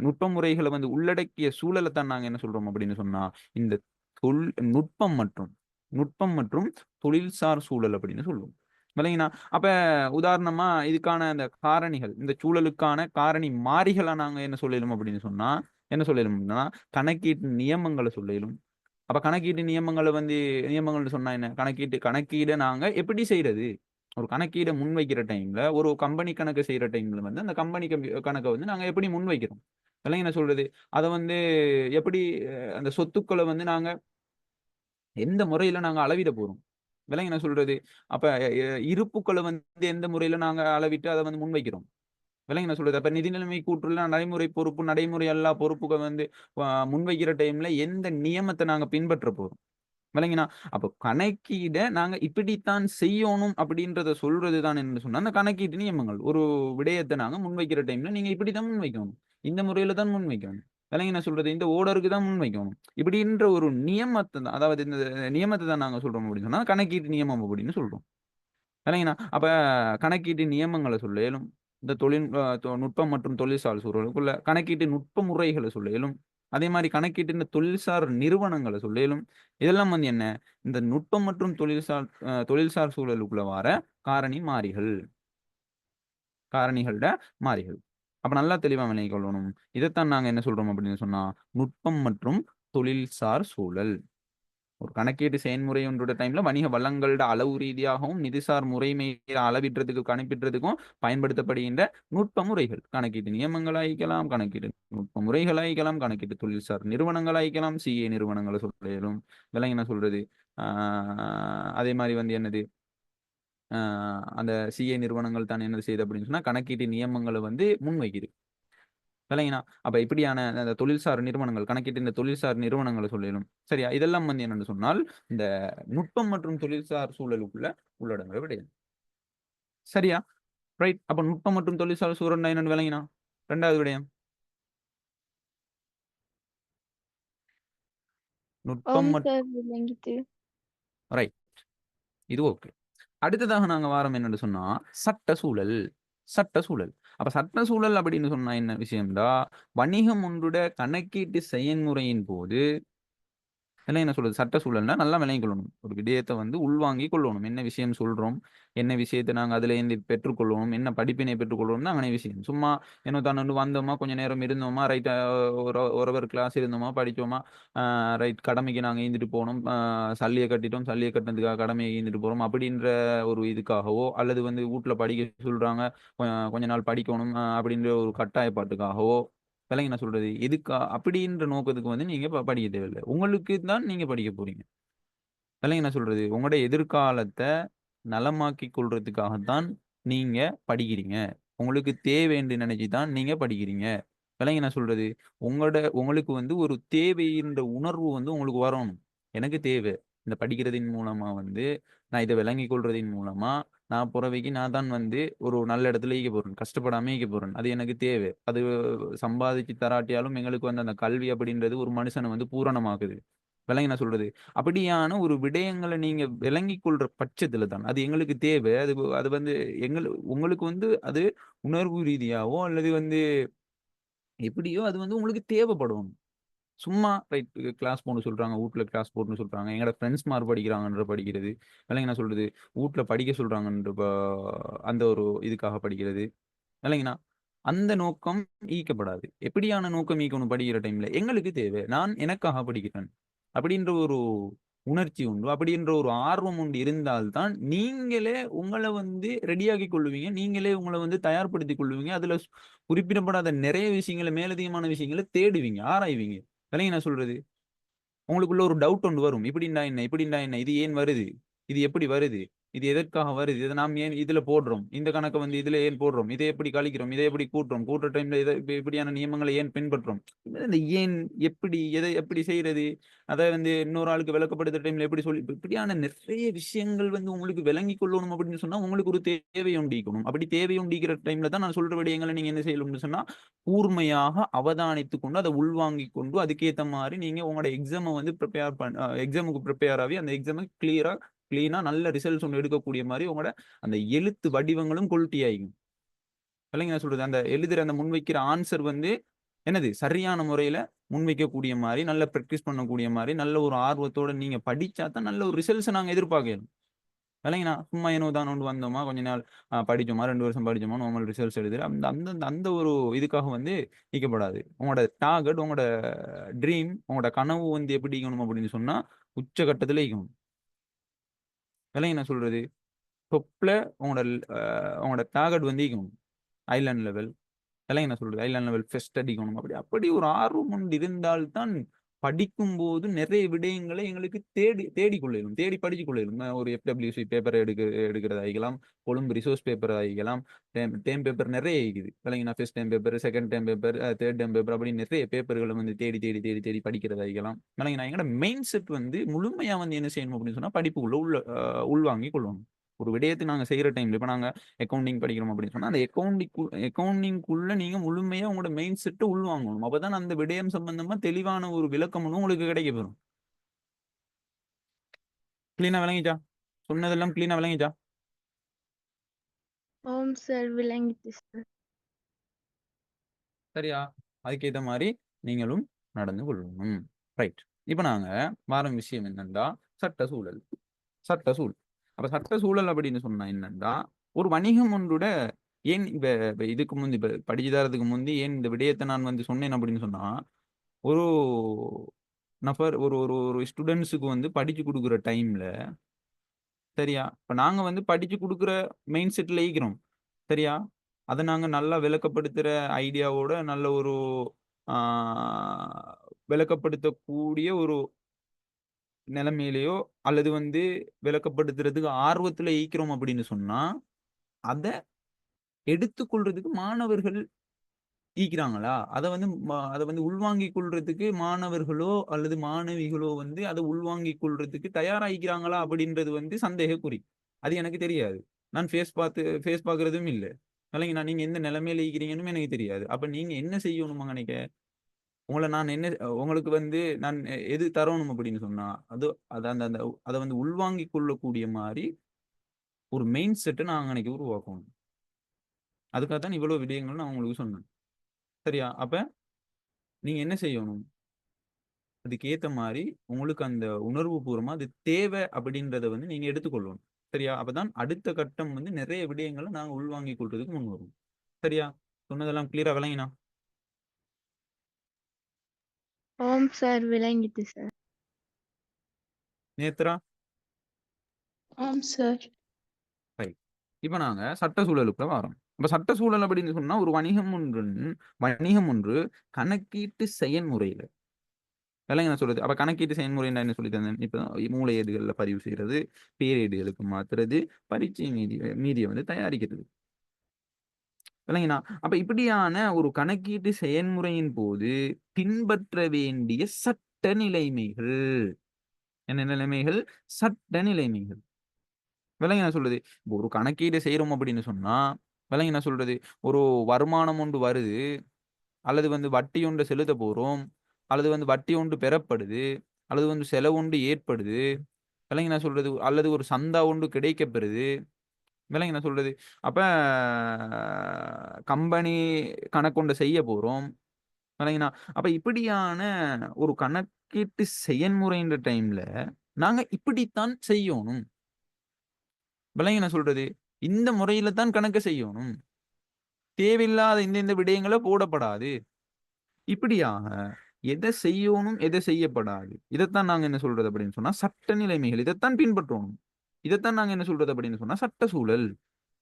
நுட்ப முறைகள வந்து உள்ளடக்கிய சூழலத்தான் நாங்க என்ன சொல்றோம் அப்படின்னு சொன்னா, இந்த தொல் நுட்பம் மற்றும் நுட்பம் மற்றும் தொழில்சார் சூழல் அப்படின்னு சொல்லுவோம். விளங்கினா? அப்ப உதாரணமா இதுக்கான அந்த காரணிகள், இந்த சூழலுக்கான காரணி மாறிகள நாங்க என்ன சொல்லிலும் அப்படின்னு சொன்னா, என்ன சொல்லிலும்னா, கணக்கீட்டு நியமங்கள சொல்லிலும். அப்ப கணக்கீட்டு நியமங்கள வந்து நியமங்கள்னு சொன்னா என்ன? கணக்கீட நாங்க எப்படி செய்றது? ஒரு கணக்கீட முன்வைக்கிற டைம்ல, ஒரு கம்பெனி கணக்கு செய்ற டைம்ல வந்து, அந்த கம்பெனி கணக்க வந்து நாங்க எப்படி முன்வைக்கிறோம்? இதெல்லாம் என்ன சொல்றது? அத வந்து எப்படி அந்த சொத்துக்கள வந்து நாங்க எந்த முறையில நாங்க அளவிட போறோம்? இதெல்லாம் என்ன சொல்றது? அப்ப இருப்புக்கள வந்து எந்த முறையில நாங்க அளவிட்டு அத வந்து முன்வைக்கிறோம்? இதெல்லாம் என்ன சொல்றது? அப்ப நிதி நிலைமை கூற்றுல நடைமுறை பொறுப்பு, நடைமுறை அல்லாத பொறுப்புகள் வந்து முன்வைக்கிற டைம்ல எந்த நியமத்த நாங்க பின்பற்ற போறோம்? விளங்கினா? அப்ப கணக்கீட நாங்க இப்படித்தான் செய்யோணும் அப்படின்றத சொல்றது தான் என்னன்னு சொன்னா, அந்த கணக்கீட்டு நியமங்கள். ஒரு விடயத்த நாங்க முன்வைக்கிற டைம்ல நீங்க இப்படித்தான் முன்வைக்கணும். இந்த முறையில தான் முன்வைக்கணும். விளங்கினா சொல்றது? இந்த ஓர்டருக்கு தான் முன்வைக்கணும். இப்படின்ற ஒரு நியமத்த தான் அதாவது இந்த நியமத்த தான் நாங்க சொல்றோம் அப்படின்னு சொன்னா, கணக்கீட்டு நியமம் அப்படின்னு சொல்றோம். விளங்கினா? அப்ப கணக்கீட்டு நியமங்கள சொல்ல இயலும். இந்த தொழில் நுட்பம் மற்றும் தொழில்சார் சூழலுக்குள்ள கணக்கீட்டு நுட்ப முறைகள சொல்ல இயலும். அதே மாரி கணக்கீட்டு இந்த தொழில்சார் நிறுவனங்கள சொல்ல இயலும். இதெல்லாம் வந்து என்ன? இந்த நுட்பம் மற்றும் தொழில்சார் சூழலுக்குள்ள வார காரணி மாறிகள். காரணிகள்ட மாறிகள். அப்ப நல்லா தெளிவா விளங்கிக் கொள்ளணும். இதத்தான் நாங்க என்ன சொல்றோம் அப்படின்னு சொன்னா, நுட்பம் மற்றும் தொழில்சார் சூழல். ஒரு கணக்கீட்டு செயல்முறை ஒன்றோட டைம்ல வணிக வளங்கள்ட அளவு ரீதியாகவும், நிதிசார் முறைமையில அளவிடுறதுக்கு, கணிப்பிடுறதுக்கும் பயன்படுத்தப்படுகின்ற நுட்ப முறைகள். கணக்கீட்டு நியமங்கள் ஆயிக்கலாம், கணக்கீட்டு நுட்ப முறைகள் ஆயிக்கலாம், கணக்கீட்டு தொழில்சார் நிறுவனங்கள் ஆயிக்கலாம், சிஏ நிறுவனங்கள சொல்ல இயலும். இதெல்லாம் என்ன சொல்றது? ஆ அதே மாரி வந்து என்னது? அ அந்த சிஏ நிறுவனங்கள் தான் என்ன செய்யுது அப்படின்னு சொன்னா, கணக்கீட்டு நியமங்கள வந்து முன்வைக்குது. விளங்கினா? அப்ப இப்படியான அந்த தொழில்சார் நிறுவனங்கள், கணக்கிட்டு இந்த தொழில்சார் நிறுவனங்கள சொல்லிலும். சரியா? இதெல்லாம் வந்து என்னன்னு சொன்னால், இந்த நுட்பம் மற்றும் தொழில்சார் சூழலுக்குள்ள உள்ளடங்குற விடயம். சரியா? ரைட். அப்ப நுட்பம் மற்றும் தொழில்சார் சூழல்னா என்னன்னு விளங்கினா? 2வது விடயம். நுட்பம் ஓம் மற் சார் விளங்கிட்டு. ரைட். இது ஓகே. அடுத்ததாக நாங்க வாரம் என்னன்னு சொன்னா, சட்ட சூழல். சட்ட சூழல். அப்ப சட்ட சூழல் அப்படின்னு சொன்னா என்ன விஷயம்டா, வணிகம் ஒன்றுட கணக்கீட்டு செயல்முறையின் போது இதெல்லாம் என்ன சொல்றது? சட்ட சூழல்னா நல்லா விளங்கிக் கொள்ளணும். ஒரு விடயத்த வந்து உள்வாங்கிக் கொள்ளணும். என்ன விஷயம் சொல்றோம்? என்ன விஷயத்த நாங்க அதிலேருந்து பெற்றுக்கொள்ளணும்? என்ன படிப்பினை பெற்றுக்கொள்ளணும் தான் அங்கன விஷயம். சும்மா ஏனோ தானோன்னு வந்தோமா, கொஞ்ச நேரம் இருந்தோமா, ரைட் ஒரு ஹவர் கிளாஸ் இருந்தோமா, படிச்சோமா, ரைட் கடமைக்கு நாங்க இருந்துட்டு போனோம். சல்லிய கட்டிட்டோம். சல்லிய கட்டினதுக்காக கடமைய இருந்துட்டு போறோம். அப்படின்ற ஒரு இதுக்காகவோ, அல்லது வந்து வூட்ல படிக்க சொல்றாங்க. கொஞ்ச நாள் படிக்கணும் அப்படின்ற ஒரு கட்டாயப்பாட்டுக்காகவோ விளங்கி நான் சொல்றது. அப்படின்ற நோக்கத்துக்கு வந்து நீங்க படிக்க தேவையில்ல. உங்களுக்கு தான் நீங்க படிக்க போறீங்க. விளங்கி நான் சொல்றது. உங்களோட எதிர்காலத்த நலமாக்கிக் கொள்றதுக்காகத்தான் நீங்க படிக்கிறீங்க. உங்களுக்கு தேவைன்னு நினைச்சு தான் நீங்க படிக்கிறீங்க. விளங்கி நான் சொல்றது. உங்களுக்கு வந்து ஒரு தேவைன்ற உணர்வு வந்து உங்களுக்கு வரணும். எனக்கு தேவை. இந்த படிக்கிறதின் மூலமா வந்து, நான் இத விளங்கிக் கொள்றதின் மூலமா, நான் புறவைக்கு நான் தான் வந்து ஒரு நல்ல இடத்துல ஈக்க போறேன். கஷ்டப்படாம ஈக்க போறேன். அது எனக்கு தேவை. அது சம்பாதிச்சு தராட்டியாலும் எங்களுக்கு வந்து அந்த கல்வி அப்படின்றது ஒரு மனுஷன வந்து பூரணமாக்குது. விளங்கி நான் சொல்றது. அப்படியான ஒரு விடயங்கள நீங்க விளங்கிக் கொள்ற பட்சத்துல தான். அது எங்களுக்கு தேவை. அது வந்து உங்களுக்கு வந்து அது உணர்வு ரீதியாவோ அல்லது வந்து எப்படியோ அது வந்து உங்களுக்கு தேவைப்படும். சும்மா ரைட் கிளாஸ் போணும் சொல்றாங்க. வூட்ல கிளாஸ் போணும்னு சொல்றாங்க. எங்கட ஃப்ரெண்ட்ஸ்மார் படிக்கிறாங்கன்ற படிக்கிறது. இல்லைங்க நான் சொல்றது, வூட்ல படிக்க சொல்றாங்கன்ற அந்த ஒரு இதுக்காக படிக்கிறது. இல்லைங்கண்ணா, அந்த நோக்கம் ஈர்க்கப்படாது. எப்படியான நோக்கம் ஈர்க்கணும் படிக்கிற டைம்ல? எங்களுக்கு தேவை. நான் எனக்காக படிக்கிறேன். அப்படின்ற ஒரு உணர்ச்சி உண்டு. அப்படின்ற ஒரு ஆர்வம் உண்டு இருந்தால் தான், நீங்களே உங்கள வந்து ரெடியாக்கிக் கொள்ளுவீங்க. நீங்களே உங்கள வந்து தயார்படுத்திக் கொள்ளுவீங்க. அதுல குறிப்பிடப்படாத நெறைய விஷயங்கள, மேலதிகமான விஷயங்கள தேடுவீங்க, ஆராய்வீங்க. விளங்கி நான் சொல்றது? உங்களுக்குள்ள ஒரு டவுட் ஒண்ணு வரும். இப்படின்னா என்ன? இப்படின்னா என்ன? இது ஏன் வருது? இது எப்படி வருது? இது எதற்காக வருது, இதை நாம் ஏன் இதுல போடுறோம், இந்த கணக்கை வந்து இதுல ஏன் போடுறோம், இதை எப்படி கழிக்கிறோம், இதை எப்படி கூட்டுறோம், கூட்டுற டைம்ல இதை இப்படியான நியமங்களை ஏன் பின்பற்றோம், இந்த ஏன் எப்படி எதை எப்படி செய்யறது, அதை வந்து இன்னொரு ஆளுக்கு விளக்கப்படுத்துற டைம்ல எப்படி சொல்லி இப்படியான நிறைய விஷயங்கள் வந்து உங்களுக்கு விளங்கி கொள்ளணும் அப்படின்னு சொன்னா உங்களுக்கு ஒரு தேவை உண்டிக்கணும். அப்படி தேவை உண்டிக்கிற டைம்ல தான் நான் சொல்ற விடயங்களை நீங்க என்ன செய்யணும்னு சொன்னா கூர்மையாக அவதானித்து கொண்டு அதை உள்வாங்கி கொண்டு அதுக்கேற்ற மாதிரி நீங்க உங்களோட எக்ஸாமை வந்து ப்ரிப்பேர் பண்ண எக்ஸாமுக்கு ப்ரிப்பேர் ஆகி அந்த எக்ஸாமை கிளீனா நல்ல ரிசல்ட்ஸ் ஒன்று எடுக்கக்கூடிய மாதிரி உங்களோட அந்த எழுத்து வடிவங்களும் குவாலிட்டி ஆகிக்கும். இல்லைங்க நான் சொல்றது அந்த எழுதுற அந்த முன்வைக்கிற ஆன்சர் வந்து என்னது சரியான முறையில முன்வைக்கக்கூடிய மாதிரி நல்ல ப்ராக்டிஸ் பண்ணக்கூடிய மாதிரி நல்ல ஒரு ஆர்வத்தோட நீங்க படிச்சா தான் நல்ல ஒரு ரிசல்ட்ஸ் நாங்க எதிர்பார்க்கலாம். இல்லைங்கண்ணா சும்மா ஏனோ தான் ஒன்று வந்தோமா கொஞ்ச நாள் படிச்சோமா 2 வருஷம் படிச்சோமா நார்மல் ரிசல்ட்ஸ் எழுதுற அந்த அந்த அந்த ஒரு இதுக்காக வந்து ஈக்கப்படாது. உங்களோட டார்கெட் உங்களோட ட்ரீம் உங்களோட கனவு வந்து எப்படி இருக்கணும் அப்படின்னு சொன்னா உச்சகட்டத்துல இருக்கணும். இல்லைங்க நான் சொல்றது டொப்ல உங்களோட உங்களோட டார்கெட் வந்து இருக்கணும் ஐலாண்ட் லெவல். அதெல்லாம் என்ன சொல்றது ஐலாண்ட் லெவல் ஃபெஸ்ட் அடிக்கணும் அப்படி அப்படி ஒரு ஆர்வம் ஒன்று இருந்தால்தான் படிக்கும்போது நிறைய விடயங்களை எங்களுக்கு தேடி தேடிக்கொள்ளும் தேடி படிச்சு கொள்ளும். ஒரு எஃப்டபிள்யூசி பேப்பர் எடுக்கிறது ஆகிக்கலாம், கொழும்பு ரிசோர்ஸ் பேப்பர் ஆகிக்கலாம், டேம் பேப்பர் நிறைய இருக்குது இல்லைங்கண்ணா. First time paper, second time paper, third time paper அப்படி நிறைய பேப்பர்களை வந்து தேடி தேடி தேடி தேடி படிக்கிறது ஆகிக்கலாம். இல்லைங்கண்ணா எங்களோட மெயின் செட் வந்து முழுமையா வந்து என்ன செய்யணும் அப்படின்னு சொன்னா படிப்புக்குள்ள உள்வாங்கி கொள்ளணும். ஒரு விடயத்தை நாங்க செய்யற டைம்ல இப்ப நாங்க அக்கவுண்டிங் படிக்கிறோம் அப்படின்னு சொன்னா அந்த அக்கவுண்டிங்குள்ள நீங்க முழுமையா உங்களோட மெயின் செட்டை உள்வாங்கணும். அப்பதான் அந்த விடயம் சம்பந்தமா தெளிவான ஒரு விளக்கம் ஒன்று உங்களுக்கு கிடைக்க பெறும். கிளீனா விளங்கிச்சா? சொன்னதெல்லாம் கிளீனா விளங்கிச்சா? ஓம் சார் விளங்கிட்டு சார். சரியா? அதுக்கேற்ற மாதிரி நீங்களும் நடந்து கொள்ளணும். ரைட். இப்ப நாங்க வாரம் விஷயம் என்னன்னா சட்ட சூழல். சட்ட சூழல். அப்ப சட்ட சூழல் அப்படின்னு சொன்னா என்னன்னா ஒரு வணிகம் ஒன்றோட ஏன் இப்ப இதுக்கு முந்தி இப்ப படிச்சு தரதுக்கு முந்தி ஏன் இந்த விடயத்தை நான் வந்து சொன்னேன் அப்படின்னு சொன்னா ஒரு நபர் ஒரு ஒரு ஒரு ஸ்டூடெண்ட்ஸுக்கு வந்து படிச்சு கொடுக்குற டைம்ல சரியா இப்ப நாங்க வந்து படிச்சு கொடுக்குற மெயின் செட்ல ஈக்கிறோம் சரியா அதை நாங்க நல்லா விளக்கப்படுத்துற ஐடியாவோட நல்ல ஒரு விளக்கப்படுத்தக்கூடிய ஒரு நிலைமையிலையோ அல்லது வந்து விளக்கப்படுத்துறதுக்கு ஆர்வத்துல ஈக்கிறோம் அப்படின்னு சொன்னா அதை எடுத்துக்கொள்றதுக்கு மாணவர்கள் ஈக்கிறாங்களா அதை வந்து உள்வாங்கிக் கொள்றதுக்கு மாணவர்களோ அல்லது மாணவிகளோ வந்து அதை உள்வாங்கிக் கொள்றதுக்கு தயாராகிக்கிறாங்களா அப்படின்றது வந்து சந்தேகக்குறி. அது எனக்கு தெரியாது. நான் ஃபேஸ் பார்க்கறதும் இல்லை இல்லைங்க. நான் நீங்க எந்த நிலைமையில ஈக்கிறீங்கன்னு எனக்கு தெரியாது. அப்ப நீங்க என்ன செய்யணுமா நினைக்க உங்களை நான் என்ன உங்களுக்கு வந்து நான் எது தரணும் அப்படின்னு சொன்னா அது அதை அந்த அந்த அதை வந்து உள்வாங்கிக் கொள்ளக்கூடிய மாதிரி ஒரு மெயின் செட்டை நான் அன்னைக்கு உருவாக்கணும். அதுக்காகத்தான் இவ்வளவு விடயங்கள் நான் உங்களுக்கு சொன்னேன். சரியா? அப்ப நீங்க என்ன செய்யணும் அதுக்கு ஏத்த மாதிரி உங்களுக்கு அந்த உணர்வு பூர்வமா அது தேவை அப்படின்றத வந்து நீங்க எடுத்துக்கொள்ளணும். சரியா? அப்பதான் அடுத்த கட்டம் வந்து நிறைய விடயங்களை நாங்க உள்வாங்கிக் கொள்றதுக்கு முன் வரும். சரியா? சொன்னதெல்லாம் கிளியரா விளங்கினா? ஓம் சார் விளங்கிட்டு சார். நேத்ரா? ஓம் சார். ரைட். இப்ப நாங்க சட்ட சூழலுக்குள்ள வரோம். இப்ப சட்ட சூழல் அப்படின்னு சொன்னா ஒரு வணிகம் ஒன்று கணக்கீட்டு செயல்முறையில விளங்க நான் சொல்றது. அப்ப கணக்கீட்டு செயல்முறை என்ன சொல்லி தந்தேன். இப்ப மூலையேடுகள்ல பதிவு செய்யறது, பேரேடுகளுக்கு மாத்துறது, பரீட்சை மீதியை வந்து தயாரிக்கிறது. இல்லைங்கண்ணா அப்ப இப்படியான ஒரு கணக்கீட்டு செயல்முறையின் போது பின்பற்ற வேண்டிய சட்ட நிலைமைகள் என்ன நிலைமைகள்? சட்ட நிலைமைகள். விலங்கி நான் சொல்றது இப்போ ஒரு கணக்கீடு செய்யறோம் அப்படின்னு சொன்னா விலங்கி நான் சொல்றது ஒரு வருமானம் ஒன்று வருது அல்லது வந்து வட்டி ஒன்று செலுத்த போறோம் அல்லது வந்து வட்டி ஒன்று பெறப்படுது அல்லது வந்து செலவு ஒன்று ஏற்படுது விலங்கி நான் சொல்றது அல்லது ஒரு சந்தா ஒன்று கிடைக்கப்பெறுது விலங்கி நான் சொல்றது அப்ப கம்பெனி கணக்கொண்டு செய்ய போறோம் விளங்கினா அப்ப இப்படியான ஒரு கணக்கீட்டு செயல்முறைன்ற டைம்ல நாங்க இப்படித்தான் செய்யணும். விளங்கின சொல்றது இந்த முறையில தான் கணக்கு செய்யணும். தேவையில்லாத இந்த விடயங்களை போடப்படாது. இப்படியாக எதை செய்யணும் எதை செய்யப்படாது இதைத்தான் நாங்க என்ன சொல்றது அப்படின்னு சொன்னா சட்ட நிலைமைகள் இதைத்தான் பின்பற்றணும். இதைத்தான் நாங்க என்ன சொல்றது அப்படின்னு சொன்னா சட்ட சூழல்.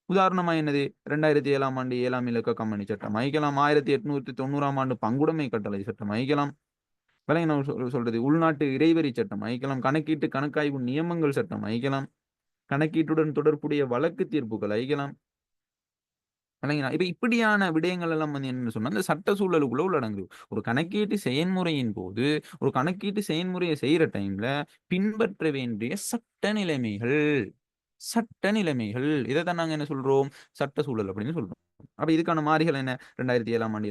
உதாரணமா என்னது 2007ஆம் ஆண்டு 7ஆம் இலக்க கம்பெனி சட்டம் ஐக்கலாம், 1890ஆம் ஆண்டு பங்குடைமை கட்டளை சட்டம் ஐக்கலாம், விளங்க சொல்றது உள்நாட்டு இறைவரி சட்டம் ஐக்கலாம், கணக்கீட்டு கணக்காய்வு நியமங்கள் சட்டம் ஐக்கலாம், கணக்கீட்டுடன் தொடர்புடைய வழக்கு தீர்ப்புகள் ஐக்கலாம். இல்லைங்களா? இப்ப இப்படியான விடயங்கள் எல்லாம் வந்து என்னன்னு சொன்னா, இந்த சட்ட சூழலுக்குள்ள உள்ளடங்குது. ஒரு கணக்கீட்டு செயல்முறையின் போது, ஒரு கணக்கீட்டு செயல்முறைய செய்ற டைம்ல பின்பற்ற வேண்டிய சட்ட நிலைமைகள். சட்ட நிலைமைகள். இதத்தான் நாங்க என்ன சொல்றோம்? சட்ட சூழல் அப்படின்னு சொல்றோம். அப்ப இதுக்கான மாறிகள் என்ன? 2007ஆம் ஆண்டு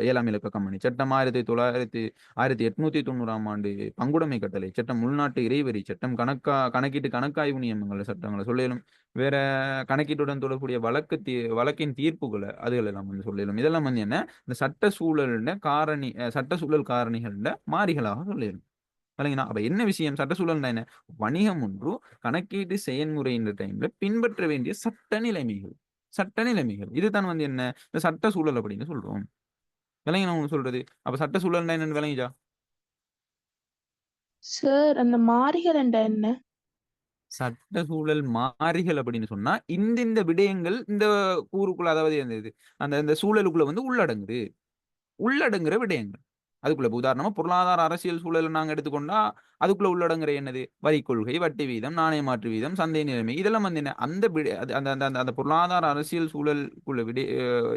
7ஆம் இலக்க கம்பெனி சட்டம், 1890ஆம் ஆண்டு பங்குடைமை கட்டளை சட்டம், உள்நாட்டு இறைவரி சட்டம், கணக்கீட்டு கணக்காய்வு நியமங்கள் சட்டங்கள சொல்ல இயலும். வேற கணக்கீட்டுடன் தொடர்புடைய வழக்கின் தீர்ப்புகள அதுகள் எல்லாம் வந்து சொல்ல இயலும். இதெல்லாம் வந்து என்ன? இந்த சட்ட சூழல் காரணிகள்ல மாறிகளாக சொல்ல இயலும். விளங்கினா? அப்ப என்ன விஷயம்? சட்ட சூழல்னா என்ன? வணிகம் ஒன்று கணக்கீட்டு செயல்முறையின் டைம்ல பின்பற்ற வேண்டிய சட்ட நிலைமைகள். சட்ட நிலைமைகள். இதுதான் வந்து என்ன? இந்த சட்ட சூழல் அப்படின்னு சொல்றோம். விளங்கினா உங்களுக்கு சொல்றது? அப்ப சட்ட சூழல்னா என்னன்னு விளங்கிச்சா? சார் அந்த மாறிகள் என்ற என்ன? சட்ட சூழல் மாறிகள் அப்படின்னு சொன்னா, இந்த விடயங்கள் இந்த கூறுக்குள்ள அதாவது அந்த இந்த சூழலுக்குள்ள வந்து உள்ளடங்குது. உள்ளடங்குற விடயங்கள். அதுக்குள்ள இப்ப உதாரணமா பொருளாதார அரசியல் சூழல நாங்க எடுத்துக்கொண்டா, அதுக்குள்ள உள்ளடங்குற என்னது? வரிக் கொள்கை, வட்டி வீதம், நாணய மாற்று வீதம், சந்தை நிலைமை இதெல்லாம் வந்து என்ன? அந்த விட அது அந்த அந்த அந்த அந்த பொருளாதார அரசியல் சூழலுக்குள்ள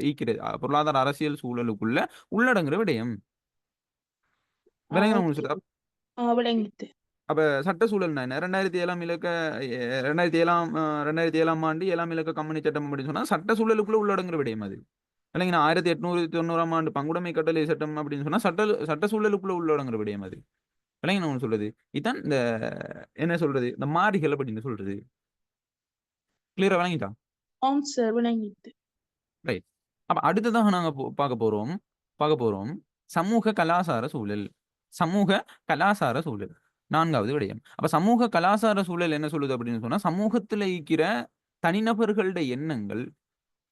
ஈக்கிறது. பொருளாதார அரசியல் சூழலுக்குள்ள உள்ளடங்குற விடயம். விளங்கின உங்களுக்கு ஓகே. சொல்றேன். விளங்கிட்டு. அப்ப சட்ட சூழல்னா என்ன? 2007ஆம் இலக்க 2007ஆம் ஆண்டு 7ஆம் இலக்க கம்பெனி சட்டம் அப்படின்னு சொன்னா, சட்ட சூழலுக்குள்ள உள்ளடங்குற விடயம் அது. இல்லைங்களா? 1890ஆம் ஆண்டு பங்குடைமை கட்டளை சட்டம் அப்படின்னு சொன்னா, சட்ட சூழலுக்குள்ள உள்ளடங்குற விடயம் அது. விளங்கின ஒண்ணு சொல்றது. இதான் இந்த என்ன சொல்றது? இந்த மாறிகள் அப்படின்னு சொல்றது. கிளியரா விளங்கிட்டா? ஆம் சார், விளங்கிட்டு. ரைட். அப்ப அடுத்ததாக நாங்க பார்க்க போறோம். சமூக கலாசார சூழல். சமூக கலாசார சூழல். 4வது விடயம். அப்ப சமூக கலாசார சூழல் என்ன சொல்லுது அப்படின்னு சொன்னா, சமூகத்தில இருக்கிற தனிநபர்களுடைய எண்ணங்கள்,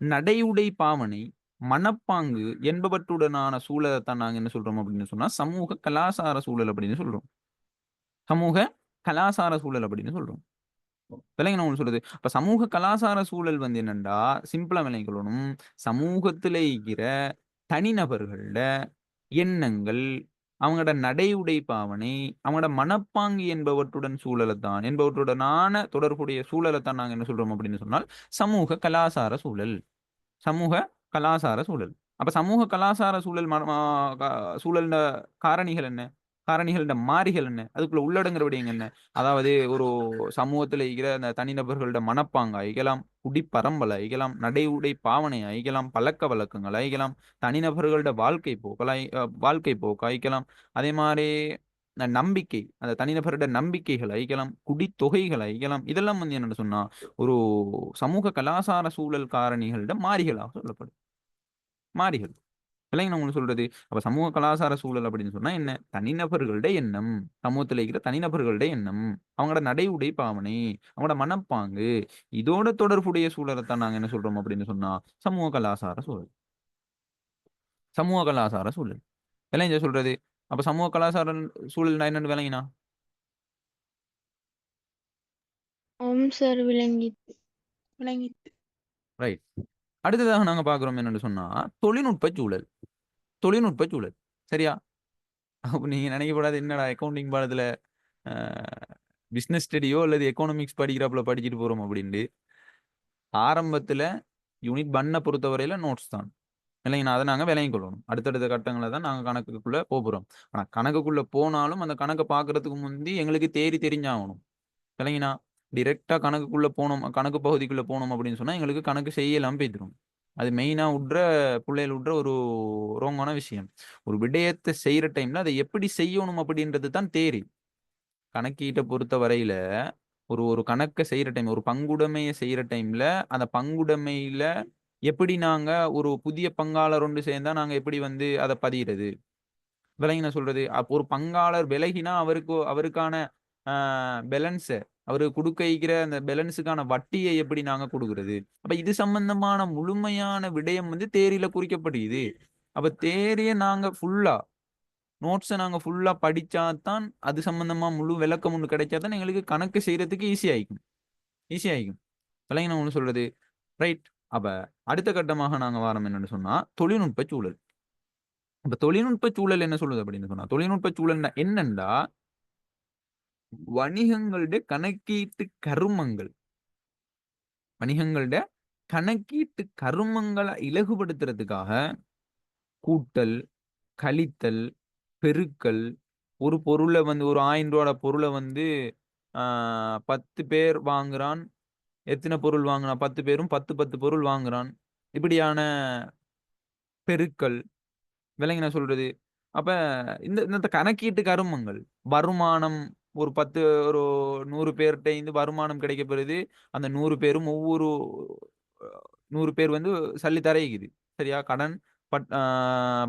நடை, உடை, பாவனை, மனப்பாங்கு என்பவற்றுடனான சூழலத்தான் நாங்க என்ன சொல்றோம் அப்படின்னு சொன்னா, சமூக கலாசார சூழல் அப்படின்னு சொல்றோம். சமூக கலாசார சூழல் அப்படின்னு சொல்றோம். விளங்கின ஒண்ணு சொல்லுது. அப்ப சமூக கலாசார சூழல் வந்து என்னன்னா, சிம்பிளா விளங்கிக்கொள்ளணும். சமூகத்தில இருக்கிற தனிநபர்கள்ட எண்ணங்கள், அவங்களோட நடை, உடை, பாவனை, அவங்களோட மனப்பாங்கு என்பவற்றுடனான தொடர்புடைய சூழலத்தான் நாங்க என்ன சொல்றோம் அப்படின்னு சொன்னால், சமூக கலாசார சூழல். சமூக கலாசார சூழல். அப்ப சமூக கலாசார சூழல் ம மா க சூழல்ல காரணிகள் என்ன? காரணிகள்ட மாறிகள் என்ன? அதுக்குள்ள உள்ளடங்குற விடயங்கள் என்ன? அதாவது ஒரு சமூகத்தில இருக்கிற அந்த தனிநபர்களோட மனப்பாங்கு ஆயிக்கலாம், குடிப்பரம்பல் ஆயிக்கலாம், நடை, உடை, பாவனை ஆயிக்கலாம், பழக்கவழக்கங்கள் ஆயிக்கலாம், தனிநபர்களோட வாழ்க்கை போக்கு ஆயிக்கலாம். அதே மாரி நம்பிக்கை, அந்த தனிநபரோட நம்பிக்கைகள் ஆயிக்கலாம், குடித்தொகைகள் ஆயிக்கலாம். இதெல்லாம் வந்து என்னன்னு சொன்னா, ஒரு சமூக கலாசார சூழல் காரணிகள்ட மாறிகளாக சொல்லப்படும். மாறிகள். விளங்கின உங்களுக்கு சொல்றது. அப்ப சமூக கலாசார சூழல் அப்படின்னு சொன்னா என்ன? தனிநபர்கள்ட எண்ணம். சமூகத்தில இருக்கிற தனிநபர்கள்ட எண்ணம். அவங்களோட நடை, உடை, பாவனை, அவங்களோட மனப்பாங்கு, இதோட தொடர்புடைய சூழலத்தான் நாங்க என்ன சொல்றோம் அப்படின்னு சொன்னா, சமூக கலாசார சூழல். சமூக கலாசார சூழல். விளங்கிச்சா சொல்றது? அப்ப சமூக கலாசார சூழல்னா என்னன்னு விளங்கினா? ஆம் சார், விளங்கிட்டு. விளங்கிட்டு. ரைட். அடுத்ததாக நாங்க பார்க்கிறோம் என்னன்னு சொன்னா, தொழில்நுட்ப சூழல். தொழில்நுட்ப சூழல். சரியா? அப்ப நீங்க நினைக்கக்கூடாது, என்னடா அக்கவுண்டிங் பாடத்துல அ பிசினஸ் ஸ்டடியோ அல்லது எக்கனாமிக்ஸ் படிக்கிறாப்புல படிச்சுட்டு போறோம் அப்படின்ட்டு. ஆரம்பத்துல யூனிட் 1 பொறுத்தவரையில நோட்ஸ் தான். இல்லைங்களா? அத நாங்க விளங்கிக் கொள்ளணும். அடுத்தடுத்த கட்டங்கள தான் நாங்க கணக்குக்குள்ள போப்போறோம். ஆனா கணக்குக்குள்ள போனாலும் அந்த கணக்க பார்க்கறதுக்கு முந்தி எங்களுக்கு தேரி தெரிஞ்சாகணும். விளங்கினா? டைரக்ட்டா கணக்குக்குள்ள போனோம், கணக்கு பகுதிக்குள்ள போனோம் அப்படின்னு சொன்னா, எங்களுக்கு கணக்கு செய்யலாம் போய்த்துரும். அது மெயினா புள்ளைகள் விட்ற ஒரு ராங்கான விஷயம். ஒரு விடயத்த செய்ற டைம்ல அத எப்படி செய்யணும் அப்படின்றது தான் தேரி. கணக்கீட்ட பொறுத்த வரையில, ஒரு ஒரு கணக்க செய்ற டைம், ஒரு பங்குடைமைய செய்ற டைம்ல, அந்த பங்குடைமையில எப்படி நாங்க ஒரு புதிய பங்காளர் ஒன்று சேர்ந்தா, நாங்க எப்படி வந்து அத பதியிறது? விளங்கினா சொல்றது? அப்போ ஒரு பங்காளர் விலகினா, அவருக்கான அ பேலன்ஸ அவரு குடுக்க அந்த பேலன்ஸுக்கான வட்டிய எப்படி நாங்க குடுக்குறது? அப்ப இது சம்பந்தமான முழுமையான விடயம் வந்து தேரில குறிக்கப்படுகிறது. அப்ப தேரிய நாங்க நாங்க ஃபுல்லா படிச்சா தான், அது சம்பந்தமா முழு விளக்கம் ஒண்ணு கிடைச்சா தான் எங்களுக்கு கணக்கு செய்றதுக்கு ஈஸி ஆயிக்கும். விளங்கினா ஒண்ணு சொல்றது? ரைட். அப்ப அடுத்த கட்டமாக நாங்க வாரோம் என்னன்னு சொன்னா, தொழில்நுட்ப சூழல். அப்ப தொழில்நுட்ப சூழல் என்ன சொல்லுது அப்படின்னு சொன்னா, தொழில்நுட்ப சூழல்னா என்னன்னா, வணிகங்களுடைய கணக்கீட்டு கருமங்கள். வணிகங்கள்ட கணக்கீட்டு கருமங்களை இலகுபடுத்துறதுக்காக கூட்டல், கழித்தல், பெருக்கல், ஒரு பொருள வந்து ஒரு ரூ. 1000 பொருள வந்து 10 பேர் வாங்குறான். எத்தன பொருள் வாங்குனான்? 10 பேரும் 10, 10 பொருள் வாங்குறான். இப்படியான பெருக்கல். விளங்கினா சொல்றது? அப்ப இந்த கணக்கீட்டு கருமங்கள். வருமானம் ஒரு 10 ஒரு 100 பேர்ட்ட இருந்து வருமானம் கிடைக்கப்பெறுது. அந்த 100 பேரும் ஒவ்வொரு 100 பேர் வந்து சல்லி தரையுது. சரியா? கடன் பட் அ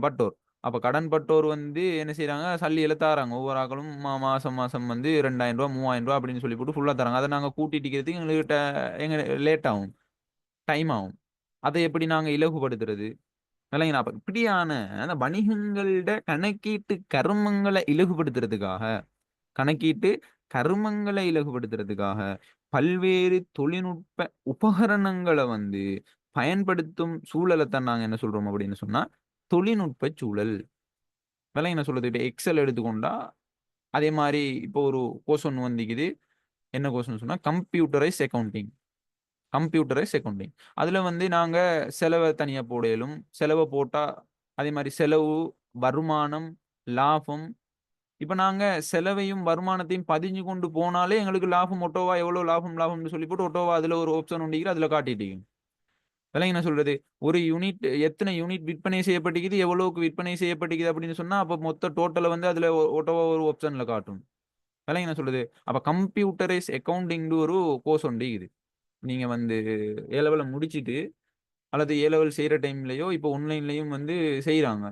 பட்டோர். அப்ப கடன் பட்டோர் வந்து என்ன செய்றாங்க? சல்லிகள தாராங்க. ஒவ்வொரு ஆக்களும் மாசம் மாசம் வந்து ரூ. 2000 ரூ. 3000 அப்படின்னு சொல்லி போட்டு ஃபுல்லா தராங்க. அத நாங்க கூட்டி தீர்க்கிறதுக்கு எங்க லேட் ஆகும். டைம் ஆகும். அத எப்படி நாங்க இலகுபடுத்துறது? விளங்கினா? அப்ப இப்படியான அந்த வணிகங்கள்ட கணக்கீட்டு கருமங்கள இலகுபடுத்துறதுக்காக கணக்கீட்டு கருமங்கள இலகுபடுத்துறதுக்காக பல்வேறு தொழில்நுட்ப உபகரணங்கள வந்து பயன்படுத்தும் சூழலத்தான் நாங்க என்ன சொல்றோம் அப்படின்னு சொன்னா, தொழில்நுட்ப சூழல். விளங்கினா சொல்றது? இப்ப எக்ஸல் எடுத்துக்கொண்டா, அதே மாரி இப்போ ஒரு கோர்ஸ் ஒண்ணு வந்திக்குது. என்ன கோர்ஸ்ன்னு சொன்னா, கம்ப்யூட்டரைஸ் அக்கவுண்டிங். Computerise accounting. அதுல வந்து நாங்க செலவ தனியா போட இயலும். செலவ போட்டா, அதே மாரி செலவு, வருமானம், லாபம். இப்ப நாங்க செலவையும், வருமானத்தையும் பதிஞ்சு கொண்டு போனாலே எங்களுக்கு லாபம் ஒட்டோவா எவ்வளோ லாபம்னு சொல்லி போட்டு ஒட்டோவா அதுல ஒரு ஆப்ஷன் உண்டிக்குது. அதுல காட்டிட்டிக்கும். விளங்கினா என்ன சொல்றது? ஒரு யூனிட் எத்தன யூனிட் விற்பனை செய்யப்பட்டிக்குது, எவ்வளவுக்கு விற்பனை செய்யப்பட்டிக்குது அப்படின்னு சொன்னா, அப்ப மொத்த டோட்டல வந்து அதுல ஒட்டோவா ஒரு ஆப்ஷன்ல காட்டும். விளங்கினா என்ன சொல்றது? அப்ப கம்ப்யூட்டரைஸ் அக்கவுண்டிங்ன்னு ஒரு கோர்ஸ் ஒன்று இருக்குது. நீங்க வந்து ஏ லெவல முடிச்சுட்டு, அல்லது ஏ லெவல் செய்ற டைம்லயோ, இப்போ ஆன்லைன்லயும் வந்து செய்றாங்க.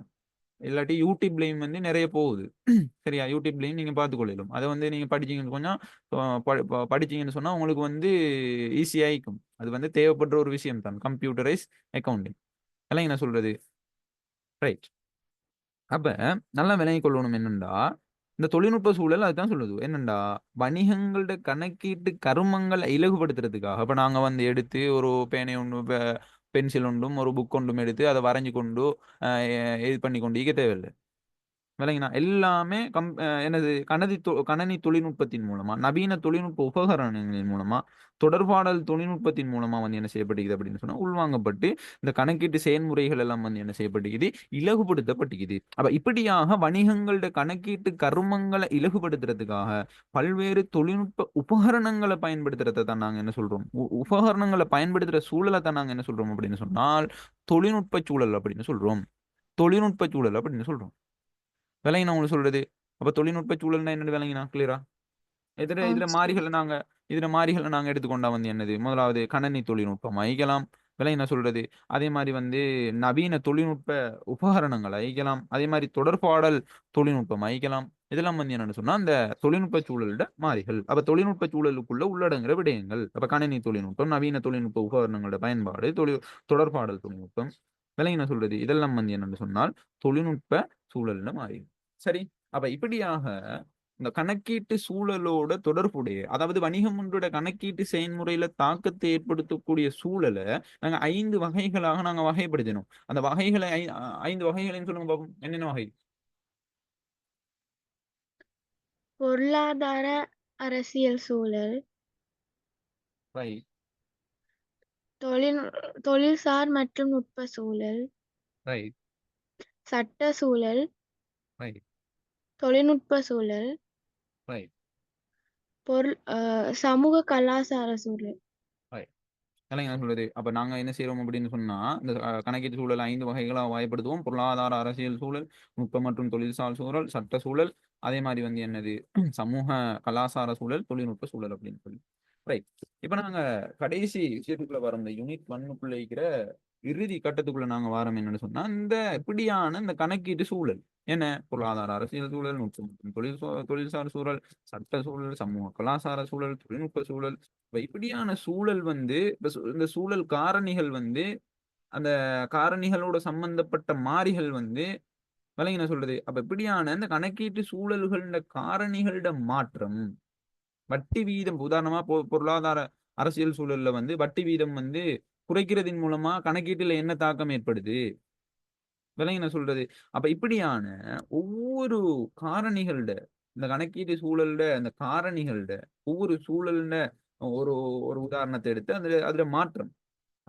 இல்லாட்டி YouTubeலயும் வந்து நெறைய போகுது. சரியா? YouTubeலயும் நீங்க பார்த்துக் கொள்ளலும். அத வந்து நீங்க படிச்சீங்கன்னு கொஞ்சம் படிச்சீங்கன்னு சொன்னா, உங்களுக்கு வந்து ஈஸியா இருக்கும். அது வந்து தேவைப்படுற ஒரு விஷயம் தான். Computerise accounting. எல்லாம் என்ன சொல்றது? ரைட். அப்ப நல்லா விளங்கிக் கொள்ளணும் என்னன்னா, இந்த தொழில்நுட்ப சூழல் அதுதான் சொல்லுது. என்னன்னா, வணிகங்களோட கணக்கீட்டு கருமங்கள இலகுபடுத்துறதுக்காக, இப்ப நாங்க வந்து எடுத்து ஒரு பேனை ஒண்ணு பென்சில் ஒன்றும், ஒரு புக் ஒன்றும் எடுத்து அத வரைஞ்சு கொண்டு, அ இது பண்ணி கொண்டு இருக்க தேவையில்ல. விளங்கினா? எல்லாமே என்னது கணனி தொழில்நுட்பத்தின் மூலமா, நவீன தொழில்நுட்ப உபகரணங்களின் மூலமா, தொடர்பாடல் தொழில்நுட்பத்தின் மூலமா வந்து என்ன செய்யப்பட்டிருக்குது அப்படின்னு சொன்னா, உள்வாங்கப்பட்டு, இந்த கணக்கீட்டு செயல்முறைகள் எல்லாம் வந்து என்ன செய்யப்பட்டிருக்குது, இலகுபடுத்தப்பட்டிருக்குது. அப்ப இப்படியாக வணிகங்களோட கணக்கீட்டு கருமங்கள இலகுபடுத்துறதுக்காக, பல்வேறு தொழில்நுட்ப உபகரணங்கள பயன்படுத்துறத தான் நாங்க என்ன சொல்றோம்? உபகரணங்கள பயன்படுத்துற சூழல தான் நாங்க என்ன சொல்றோம் அப்படின்னு சொன்னால், தொழில்நுட்ப சூழல் அப்படின்னு சொல்றோம். தொழில்நுட்ப சூழல் அப்படின்னு சொல்றோம். விளங்கினா உங்களுக்கு சொல்றது. அப்ப தொழில்நுட்ப சூழல்னா என்னன்னு விளங்கினா கிளியரா? ஆம் இதுல சார். மாறிகள நாங்க எடுத்துக்கொண்டா வந்து என்னது? முதலாவது கணனி தொழில்நுட்பம் ஐக்கலாம். விளங்கினா சொல்றது. அதே மாரி வந்து நவீன தொழில்நுட்ப உபகரணங்கள் ஐக்கலாம். அதே மாரி தொடர்பாடல் தொழில்நுட்பம் ஐக்கலாம். இதெல்லாம் வந்து என்னன்னு சொன்னா, அந்த தொழில்நுட்ப சூழல்ட மாறிகள். அப்ப தொழில்நுட்ப சூழலுக்குள்ள உள்ளடங்குற விடயங்கள். அப்ப கணினி தொழில்நுட்பம், நவீன தொழில்நுட்ப உபகரணங்களோட பயன்பாடு, தொடர்பாடல் தொழில்நுட்பம். விளங்கினா சொல்றது. இதெல்லாம் வந்து என்னன்னு சொன்னால், தொழில்நுட்ப சூழல்ல மாறிகள். சரி. அப்ப இப்படியாக இந்த கணக்கீட்டு சூழலோட தொடர்புடைய அதாவது வணிகம் ஒன்றோட கணக்கீட்டு செயல்முறையில தாக்கத்தை ஏற்படுத்தக்கூடிய சூழல நாங்க 5 வகைகளாக நாங்க வகைப்படுத்தினோம். அந்த வகைகளை 5 வகைகளையும் சொல்லுங்க பாப்போம். என்னென்ன வகை? பொருளாதார அரசியல் சூழல், ரைட், தொழில் தொழில்சார் மற்றும் நுட்ப சூழல், ரைட், சட்ட சூழல், ரைட், தொழில்நுட்ப சூழல், ரைட், சமூக கலாசார சூழல். ரைட். இல்லைங்க நான் சொல்றது. அப்ப நாங்க என்ன செய்றோம் அப்படின்னு சொன்னா, இந்த கணக்கீட்டு சூழல் 5 வகைகளா வகைப்படுத்துவோம். பொருளாதார, அரசியல் சூழல், நுட்ப மற்றும் தொழில்சார் சூழல், சட்ட சூழல், அதே மாரி வந்து என்னது சமூக கலாசார சூழல், தொழில்நுட்ப சூழல் அப்படின்னு சொல்லி. ரைட். இப்ப நாங்க கடைசி விஷயத்துக்குள்ள வரோம். இந்த யூனிட் 1க்குள்ள இருக்கிற இறுதி கட்டத்துக்குள்ள நாங்க வாரோம் என்னன்னு சொன்னா, இந்த இப்படியான இந்த கணக்கீட்டு சூழல். என்ன? பொருளாதார அரசியல் சூழல், நுட்ப மற்றும் தொழில்சார் சூழல், சட்ட சூழல், சமூக கலாசார சூழல், தொழில்நுட்ப சூழல். இப்ப இப்படியான சூழல் வந்து இந்த சூழல் காரணிகள் வந்து அந்த காரணிகளோட சம்பந்தப்பட்ட மாறிகள் வந்து விளங்கின சொல்றது. அப்ப இப்படியான இந்த கணக்கீட்டு சூழல்கள்ட காரணிகளோட மாற்றம், வட்டி வீதம் உதாரணமா பொருளாதார அரசியல் சூழல்ல வந்து வட்டி வீதம் வந்து குறைக்கிறதின் மூலமா கணக்கீட்டுல என்ன தாக்கம் ஏற்படுது? விளங்கின சொல்றது. அப்ப இப்படியான ஒவ்வொரு காரணிகள்ட இந்த கணக்கீட்டு சூழல்ட அந்த காரணிகள்ட ஒவ்வொரு சூழல்ட ஒரு ஒரு உதாரணத்தை எடுத்து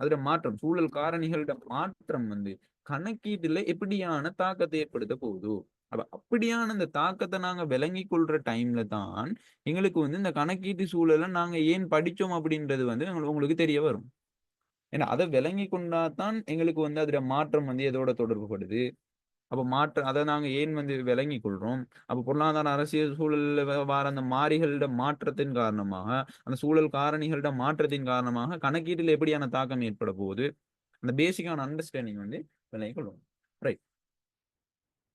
அதுல மாற்றம் சூழல் காரணிகளோட மாற்றம் வந்து கணக்கீட்டுல எப்படியான தாக்கத்தை ஏற்படுத்த போகுது. அப்ப அப்படியான இந்த தாக்கத்தை நாங்க விளங்கிக் கொள்ற டைம்ல தான் எங்களுக்கு வந்து இந்த கணக்கீட்டு சூழலை நாங்க ஏன் படிச்சோம் அப்படின்றது வந்து உங்களுக்கு தெரிய வரும். ஏன்னா அதை விளங்கி கொண்டா தான் எங்களுக்கு வந்து அதுல மாற்றம் வந்து எதோட தொடர்புபடுது. அப்ப அத நாங்க ஏன் வந்து விளங்கிக் கொள்றோம். அப்ப பொருளாதார அரசியல் சூழல்ல வார அந்த மாறிகளோட மாற்றத்தின் காரணமாக, அந்த சூழல் காரணிகளோட மாற்றத்தின் காரணமாக கணக்கீட்டில எப்படியான தாக்கம் ஏற்பட போகுது. அந்த பேசிக்கான அண்டர்ஸ்டாண்டிங் வந்து விளங்கிக் கொள்ளும். ரைட்.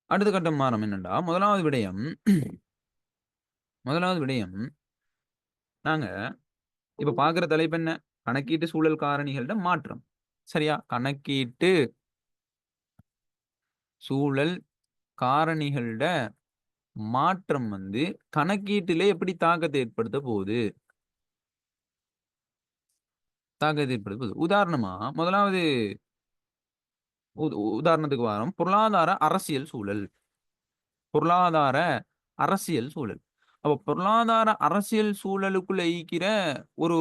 அடுத்த கட்டம் மாறம் என்னன்னா, முதலாவது விடயம் நாங்க இப்ப பார்க்கிற தலைப்பு என்ன? கணக்கீட்டு சூழல் காரணிகளோட மாற்றம். சரியா? கணக்கீட்டு சூழல் காரணிகளோட மாற்றம் வந்து கணக்கீட்டிலே எப்படி தாக்கத்தை ஏற்படுத்த போகுது? தாக்கத்தை ஏற்படுத்த போகுது. உதாரணமா, முதலாவது உதாரணத்துக்கு வாரோம். பொருளாதார அரசியல் சூழல். பொருளாதார அரசியல் சூழல். அப்ப பொருளாதார அரசியல் சூழலுக்குள்ள ஈக்கிற ஒரு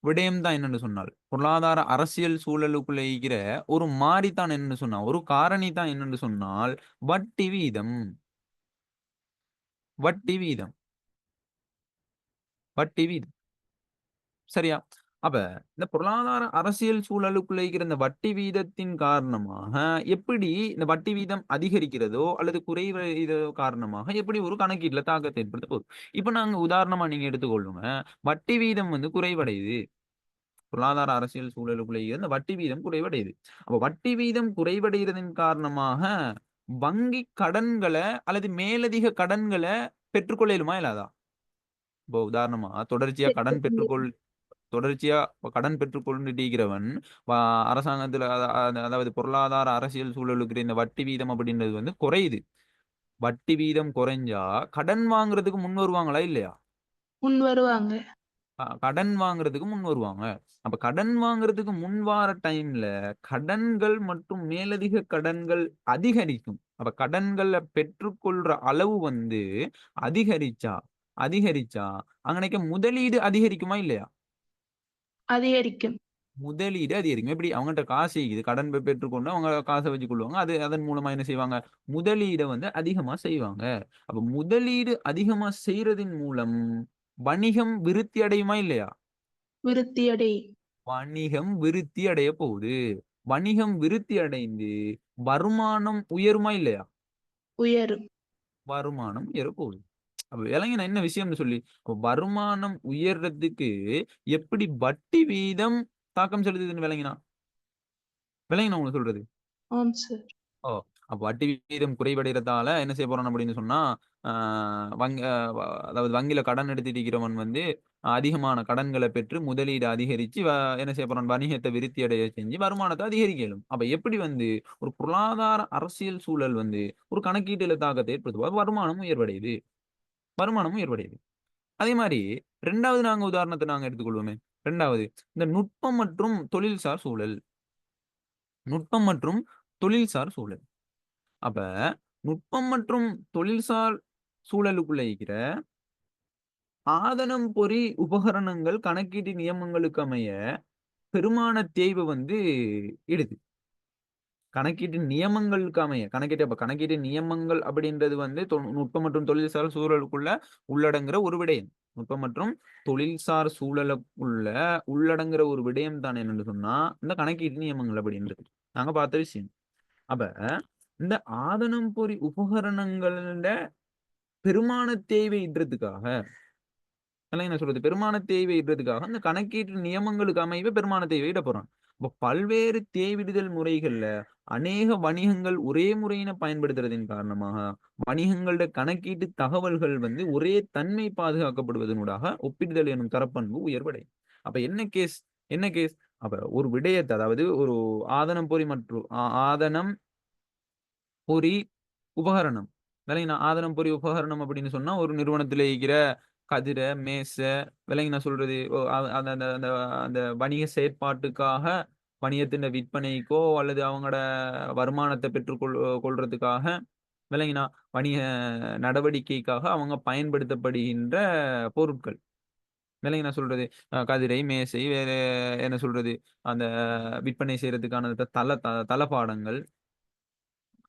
விடயம் தான் என்னன்னு சொன்னால், பொருளாதார அரசியல் சூழலுக்குள்ள ஈக்கிற ஒரு மாறி தான் என்னன்னு சொன்னா, ஒரு காரணி தான் என்னன்னு சொன்னால், வட்டி வீதம். வட்டி வீதம். வட்டி வீதம். சரியா? அப்ப இந்த பொருளாதார அரசியல் சூழலுக்குள்ள இருக்கிற இந்த வட்டி வீதத்தின் காரணமாக, எப்படி இந்த வட்டி வீதம் அதிகரிக்கிறதோ அல்லது குறைவதோ காரணமாக எப்படி ஒரு கணக்கீட்டுல தாக்கத்தை ஏற்படுத்த போகுது. இப்ப நாங்க உதாரணமா நீங்க எடுத்துக்கொள்ளுங்க. வட்டி வீதம் வந்து குறைவடையுது. பொருளாதார அரசியல் சூழலுக்குள்ள இந்த வட்டி வீதம் குறைவடையுது. அப்ப வட்டி வீதம் குறைவடைகிறதன் காரணமாக வங்கி கடன்கள அல்லது மேலதிக கடன்கள பெற்றுக்கொள்ள இயலுமா இயலாதா? இப்போ உதாரணமா தொடர்ச்சியா கடன் பெற்றுக்கொண்டுட்டிருக்கிறவன் வ அரசாங்கத்துல அதாவது பொருளாதார அரசியல் சூழலுக்கு இந்த வட்டி வீதம் அப்படின்றது வந்து குறையுது. வட்டி வீதம் குறைஞ்சா கடன் வாங்குறதுக்கு முன் வருவாங்களா இல்லையா? முன் வருவாங்க. கடன் வாங்குறதுக்கு முன் வருவாங்க. அப்ப கடன் வாங்குறதுக்கு முன் வார டைம்ல கடன்கள் மற்றும் மேலதிக கடன்கள் அதிகரிக்கும். அப்ப கடன்கள பெற்றுக்கொள்ற அளவு வந்து அதிகரிச்சா அதிகரிச்சா அங்கனைக்கு முதலீடு அதிகரிக்குமா இல்லையா? அதிகரிக்கும். முதலீடு அதிகரிக்கும். எப்படி? அவங்கட்ட காசு இருக்குது. கடன் பெற்றுக்கொண்டு அவங்க காச வச்சுக் கொள்வாங்க. அதன் மூலமா என்ன செய்வாங்க? முதலீட வந்து அதிகமா செய்வாங்க. அப்ப முதலீடு அதிகமா செய்றதின் மூலம் வணிகம் விருத்தி அடையுமா இல்லையா? விருத்தியடை. வணிகம் விருத்தி அடைய போகுது. வணிகம் விருத்தி அடைந்து வருமானம் உயருமா இல்லையா? உயரும். வருமானம் உயரப்போகுது. அப்ப விளங்கின என்ன விஷயம்னு சொல்லி, அப்ப வருமானம் உயர்றதுக்கு எப்படி வட்டி வீதம் தாக்கம் செலுத்துதுன்னு விளங்கினா? விளங்கினா உங்களுக்கு சொல்றது? ஆம் சார். ஓ! அப்ப வட்டி வீதம் குறைவடைறதால என்ன செய்ய போறான் அப்படின்னு சொன்னா, ஆ வங் அ வ அதாவது வங்கியில கடன் எடுத்துட்டு இருக்கிறவன் வந்து அதிகமான கடன்கள பெற்று முதலீடு அதிகரிச்சு என்ன செய்ய போறான்? வணிகத்த விருத்தி அடைய செஞ்சு வருமானத்த அதிகரிக்க இயலும். அப்ப எப்படி வந்து ஒரு பொருளாதார அரசியல் சூழல் வந்து ஒரு கணக்கீட்டுல தாக்கத்தை ஏற்படுத்தும். வருமானம் உயர்வடையுது. வருமானமும் உயர்வடையுது. அதே மாரி 2வது உதாரணத்த நாங்க எடுத்துக்கொள்வோமே. 2வது இந்த நுட்பம் மற்றும் தொழில்சார் சூழல். நுட்பம் மற்றும் தொழில்சார் சூழல். அப்ப நுட்பம் மற்றும் தொழில்சார் சூழலுக்குள்ள இருக்கிற ஆதனம் பொறி உபகரணங்கள் கணக்கீட்டு நியமங்களுக்கு அமைய பெருமான தேய்வு வந்து இடுது. கணக்கீட்டு நியமங்களுக்கு அமைய கணக்கீட்டு நியமங்கள் அப்படின்றது வந்து நுட்பம் மற்றும் தொழில்சார் சூழலுக்குள்ள உள்ளடங்குற ஒரு விடயம். நுட்பம் மற்றும் தொழில்சார் சூழலுக்குள்ள உள்ளடங்குற ஒரு விடயம் தான் என்னன்னு சொன்னா, இந்த கணக்கீட்டு நியமங்கள் அப்படின்றது. நாங்க பார்த்த விஷயம். அப்ப இந்த ஆதனம் பொறி உபகரணங்களோட பெருமான தேவையிடுறதுக்காக என்ன சொல்றது? பெருமான தேவையிடுறதுக்காக அந்த கணக்கீட்டு நியமங்களுக்கு அமைவே பெருமான தேவையிட போறான். அப்ப பல்வேறு தேவையிடுதல் முறைகள்ல அநேக வணிகங்கள் ஒரே முறையின பயன்படுத்துறதின் காரணமாக வணிகங்களோட கணக்கீட்டு தகவல்கள் வந்து ஒரே தன்மை பாதுகாக்கப்படுவதனூடாக ஒப்பிடுதல் எனும் தரப்பண்பு உயர்வடையும். அப்ப என்ன கேஸ்? அப்ப ஒரு விடயத்தை அதாவது ஒரு ஆதனம் பொறி மற்றும் ஆதனம் பொறி உபகரணம். விளங்கினா? ஆதனம் பொறி உபகரணம் அப்படின்னு சொன்னா, ஒரு நிறுவனத்தில இருக்கிற கதிர, மேச விளங்கினா சொல்றது? ஓ அந்த அந்த அந்த அந்த வணிக செயற்பாட்டுக்காக வணிகத்தின் விற்பனைக்கோ அல்லது அவங்களோட வருமானத்த கொள்றதுக்காக விளங்கினா? வணிக நடவடிக்கைக்காக அவங்க பயன்படுத்தப்படுகின்ற பொருட்கள். விலைங்க நான் சொல்றது கதிரை, மேசை, வேற என்ன சொல்றது அந்த விற்பனை செய்யறதுக்கான தளபாடங்கள்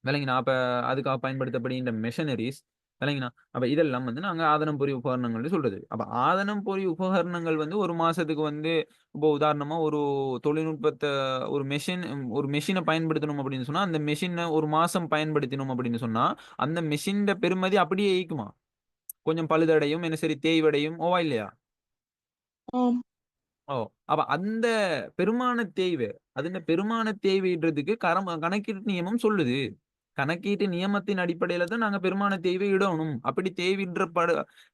விளங்கினா. அப்ப அதுக்காக பயன்படுத்தப்படுகின்ற மெஷினரீஸ் விளங்கினா. அப்ப இதெல்லாம் வந்து நாங்க ஆதனம் பொறி உபகரணங்கள்னு சொல்றது. அப்ப ஆதனம் பொறி உபகரணங்கள் வந்து ஒரு மாசத்துக்கு வந்து இப்போ உதாரணமா ஒரு தொழில்நுட்பத்த ஒரு மெஷின பயன்படுத்தணும் அப்படின்னு சொன்னா, அந்த மெஷின ஒரு மாசம் பயன்படுத்தினோம் அப்படின்னு சொன்னா, அந்த மெஷின்ட பெறுமதி அப்படியே ஈக்குமா? கொஞ்சம் பழுதடையும், என்ன சரி தேய்வடையும். ஓவா இல்லையா? ஆம். ஓ! அப்ப அந்த பெருமான தேய்வு, அதின்ட பெருமான தேய்வுன்றதுக்கு கணக்கீட்டு நியமம் சொல்லுது. கணக்கீட்டு நியமத்தின் அடிப்படையில தான் நாங்க பெருமான தேய்வை இடணும். அப்படி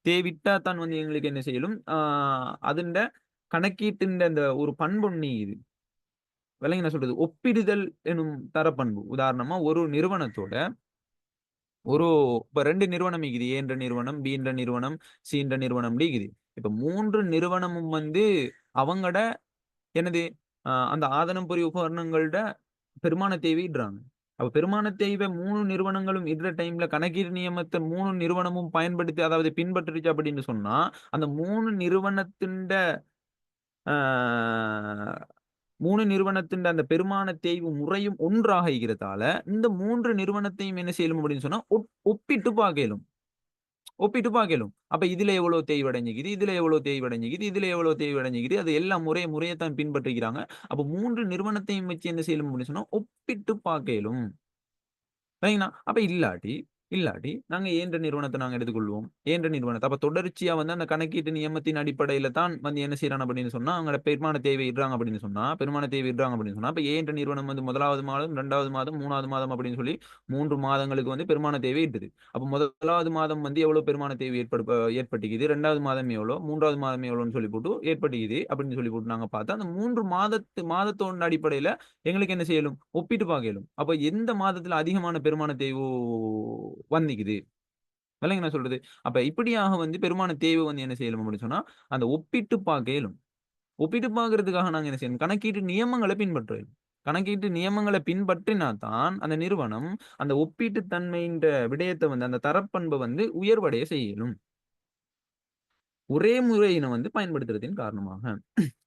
தேய்விட்டா தான் வந்து எங்களுக்கு என்ன செய்யலும், அதின்ட கணக்கீட்டின்ட அந்த ஒரு பண்பொண்ணி இது. விளங்கி நான் சொல்றது. ஒப்பிடுதல் எனும் தரப்பண்பு. உதாரணமா ஒரு நிறுவனத்தோட ஒரு இப்ப 2 நிறுவனம் இருக்குது. ஏன்ற நிறுவனம், பீன்ற நிறுவனம், சீன்ற நிறுவனம் இருக்குது. இப்ப 3 நிறுவனமும் வந்து அவங்கட என்னது அந்த ஆதனம் புரி உபகரணங்கள்ட பெருமான தேவை இடுறாங்க. அப்ப பெருமான தேய்வ 3 நிறுவனங்களும் இடுற டைம்ல கணக்கீடு நியமத்த 3 நிறுவனமும் பயன்படுத்தி அதாவது பின்பற்றுச்சு அப்படின்னு சொன்னா, அந்த 3 நிறுவனத்தின்ட ஆ 3 நிறுவனத்தின்ட அந்த பெருமான தேய்வு முறையும் ஒன்றாக இருக்கிறதால, இந்த 3 நிறுவனத்தையும் என்ன செய்யலும் அப்படின்னு சொன்னா, ஒப்பிட்டு பார்க்கலும். ஒப்பிட்டு பார்க்கலும். அப்ப இதுல எவ்வளவு தேய்வடைஞ்சுக்குது, இதுல எவ்வளவு தேய்வடைஞ்சுக்குது, இதுல எவ்வளவு தேய்வடைஞ்சுக்குது. அது எல்லாம் முறையத்தான் பின்பற்றுகிறாங்க. அப்ப 3 நிறுவனத்தையும் வச்சு என்ன செய்யலும் அப்படின்னு சொன்னா, ஒப்பிட்டு பார்க்கலும். சரிங்களா? அப்ப இல்லாட்டி நாங்க ஏன்ற நிறுவனத்த நாங்க எடுத்துக்கொள்வோம். ஏன்ற நிறுவனத்த அப்ப தொடர்ச்சியா வந்து அந்த கணக்கீட்டு நியமத்தின் அடிப்படையில தான் வந்து என்ன செய்றாங்க அப்படின்னு சொன்னா, அவங்களோட பெருமான தேவை இடுறாங்க அப்படின்னு சொன்னா, அப்ப ஏன்ற நிறுவனம் வந்து 1வது மாதம், 2வது மாதம், 3வது மாதம் அப்படின்னு சொல்லி 3 மாதங்களுக்கு வந்து பெருமான தேவை இட்டுது. அப்ப 1வது மாதம் வந்து எவ்வளவு பெருமான தேவை ஏற்பட்டுக்குது, 2வது மாதம் எவ்வளோ, 3வது மாதம் எவ்வளோன்னு சொல்லி போட்டு ஏற்பட்டுக்குது அப்படின்னு சொல்லி போட்டு நாங்க பார்த்தா, அந்த 3 மாதத்தோட அடிப்படையில எங்களுக்கு என்ன செய்யலும்? ஒப்பிட்டு பார்க்கலும். அப்ப எந்த மாதத்துல அதிகமான பெருமான தேய்வு வந்திக்குது. விளங்குது நான் சொல்றது? அப்ப இப்படியாக வந்து பெருமான தேய்வு வந்து என்ன செய்யலும் அப்படின்னு சொன்னா, அந்த ஒப்பிட்டு பார்க்கலும். ஒப்பிட்டு பார்க்கிறதுக்காக நாங்க என்ன செய்யணும்? கணக்கீட்டு நியமங்கள பின்பற்ற வேண்டும். கணக்கீட்டு நியமங்கள பின்பற்றினா தான், அந்த நிறுவனம் அந்த ஒப்பீட்டு தன்மைன்ற விடயத்த வந்து அந்த தரப்பண்ப வந்து உயர்வடைய செய்யலும். ஒரே முறையின வந்து பயன்படுத்துறதின் காரணமாக.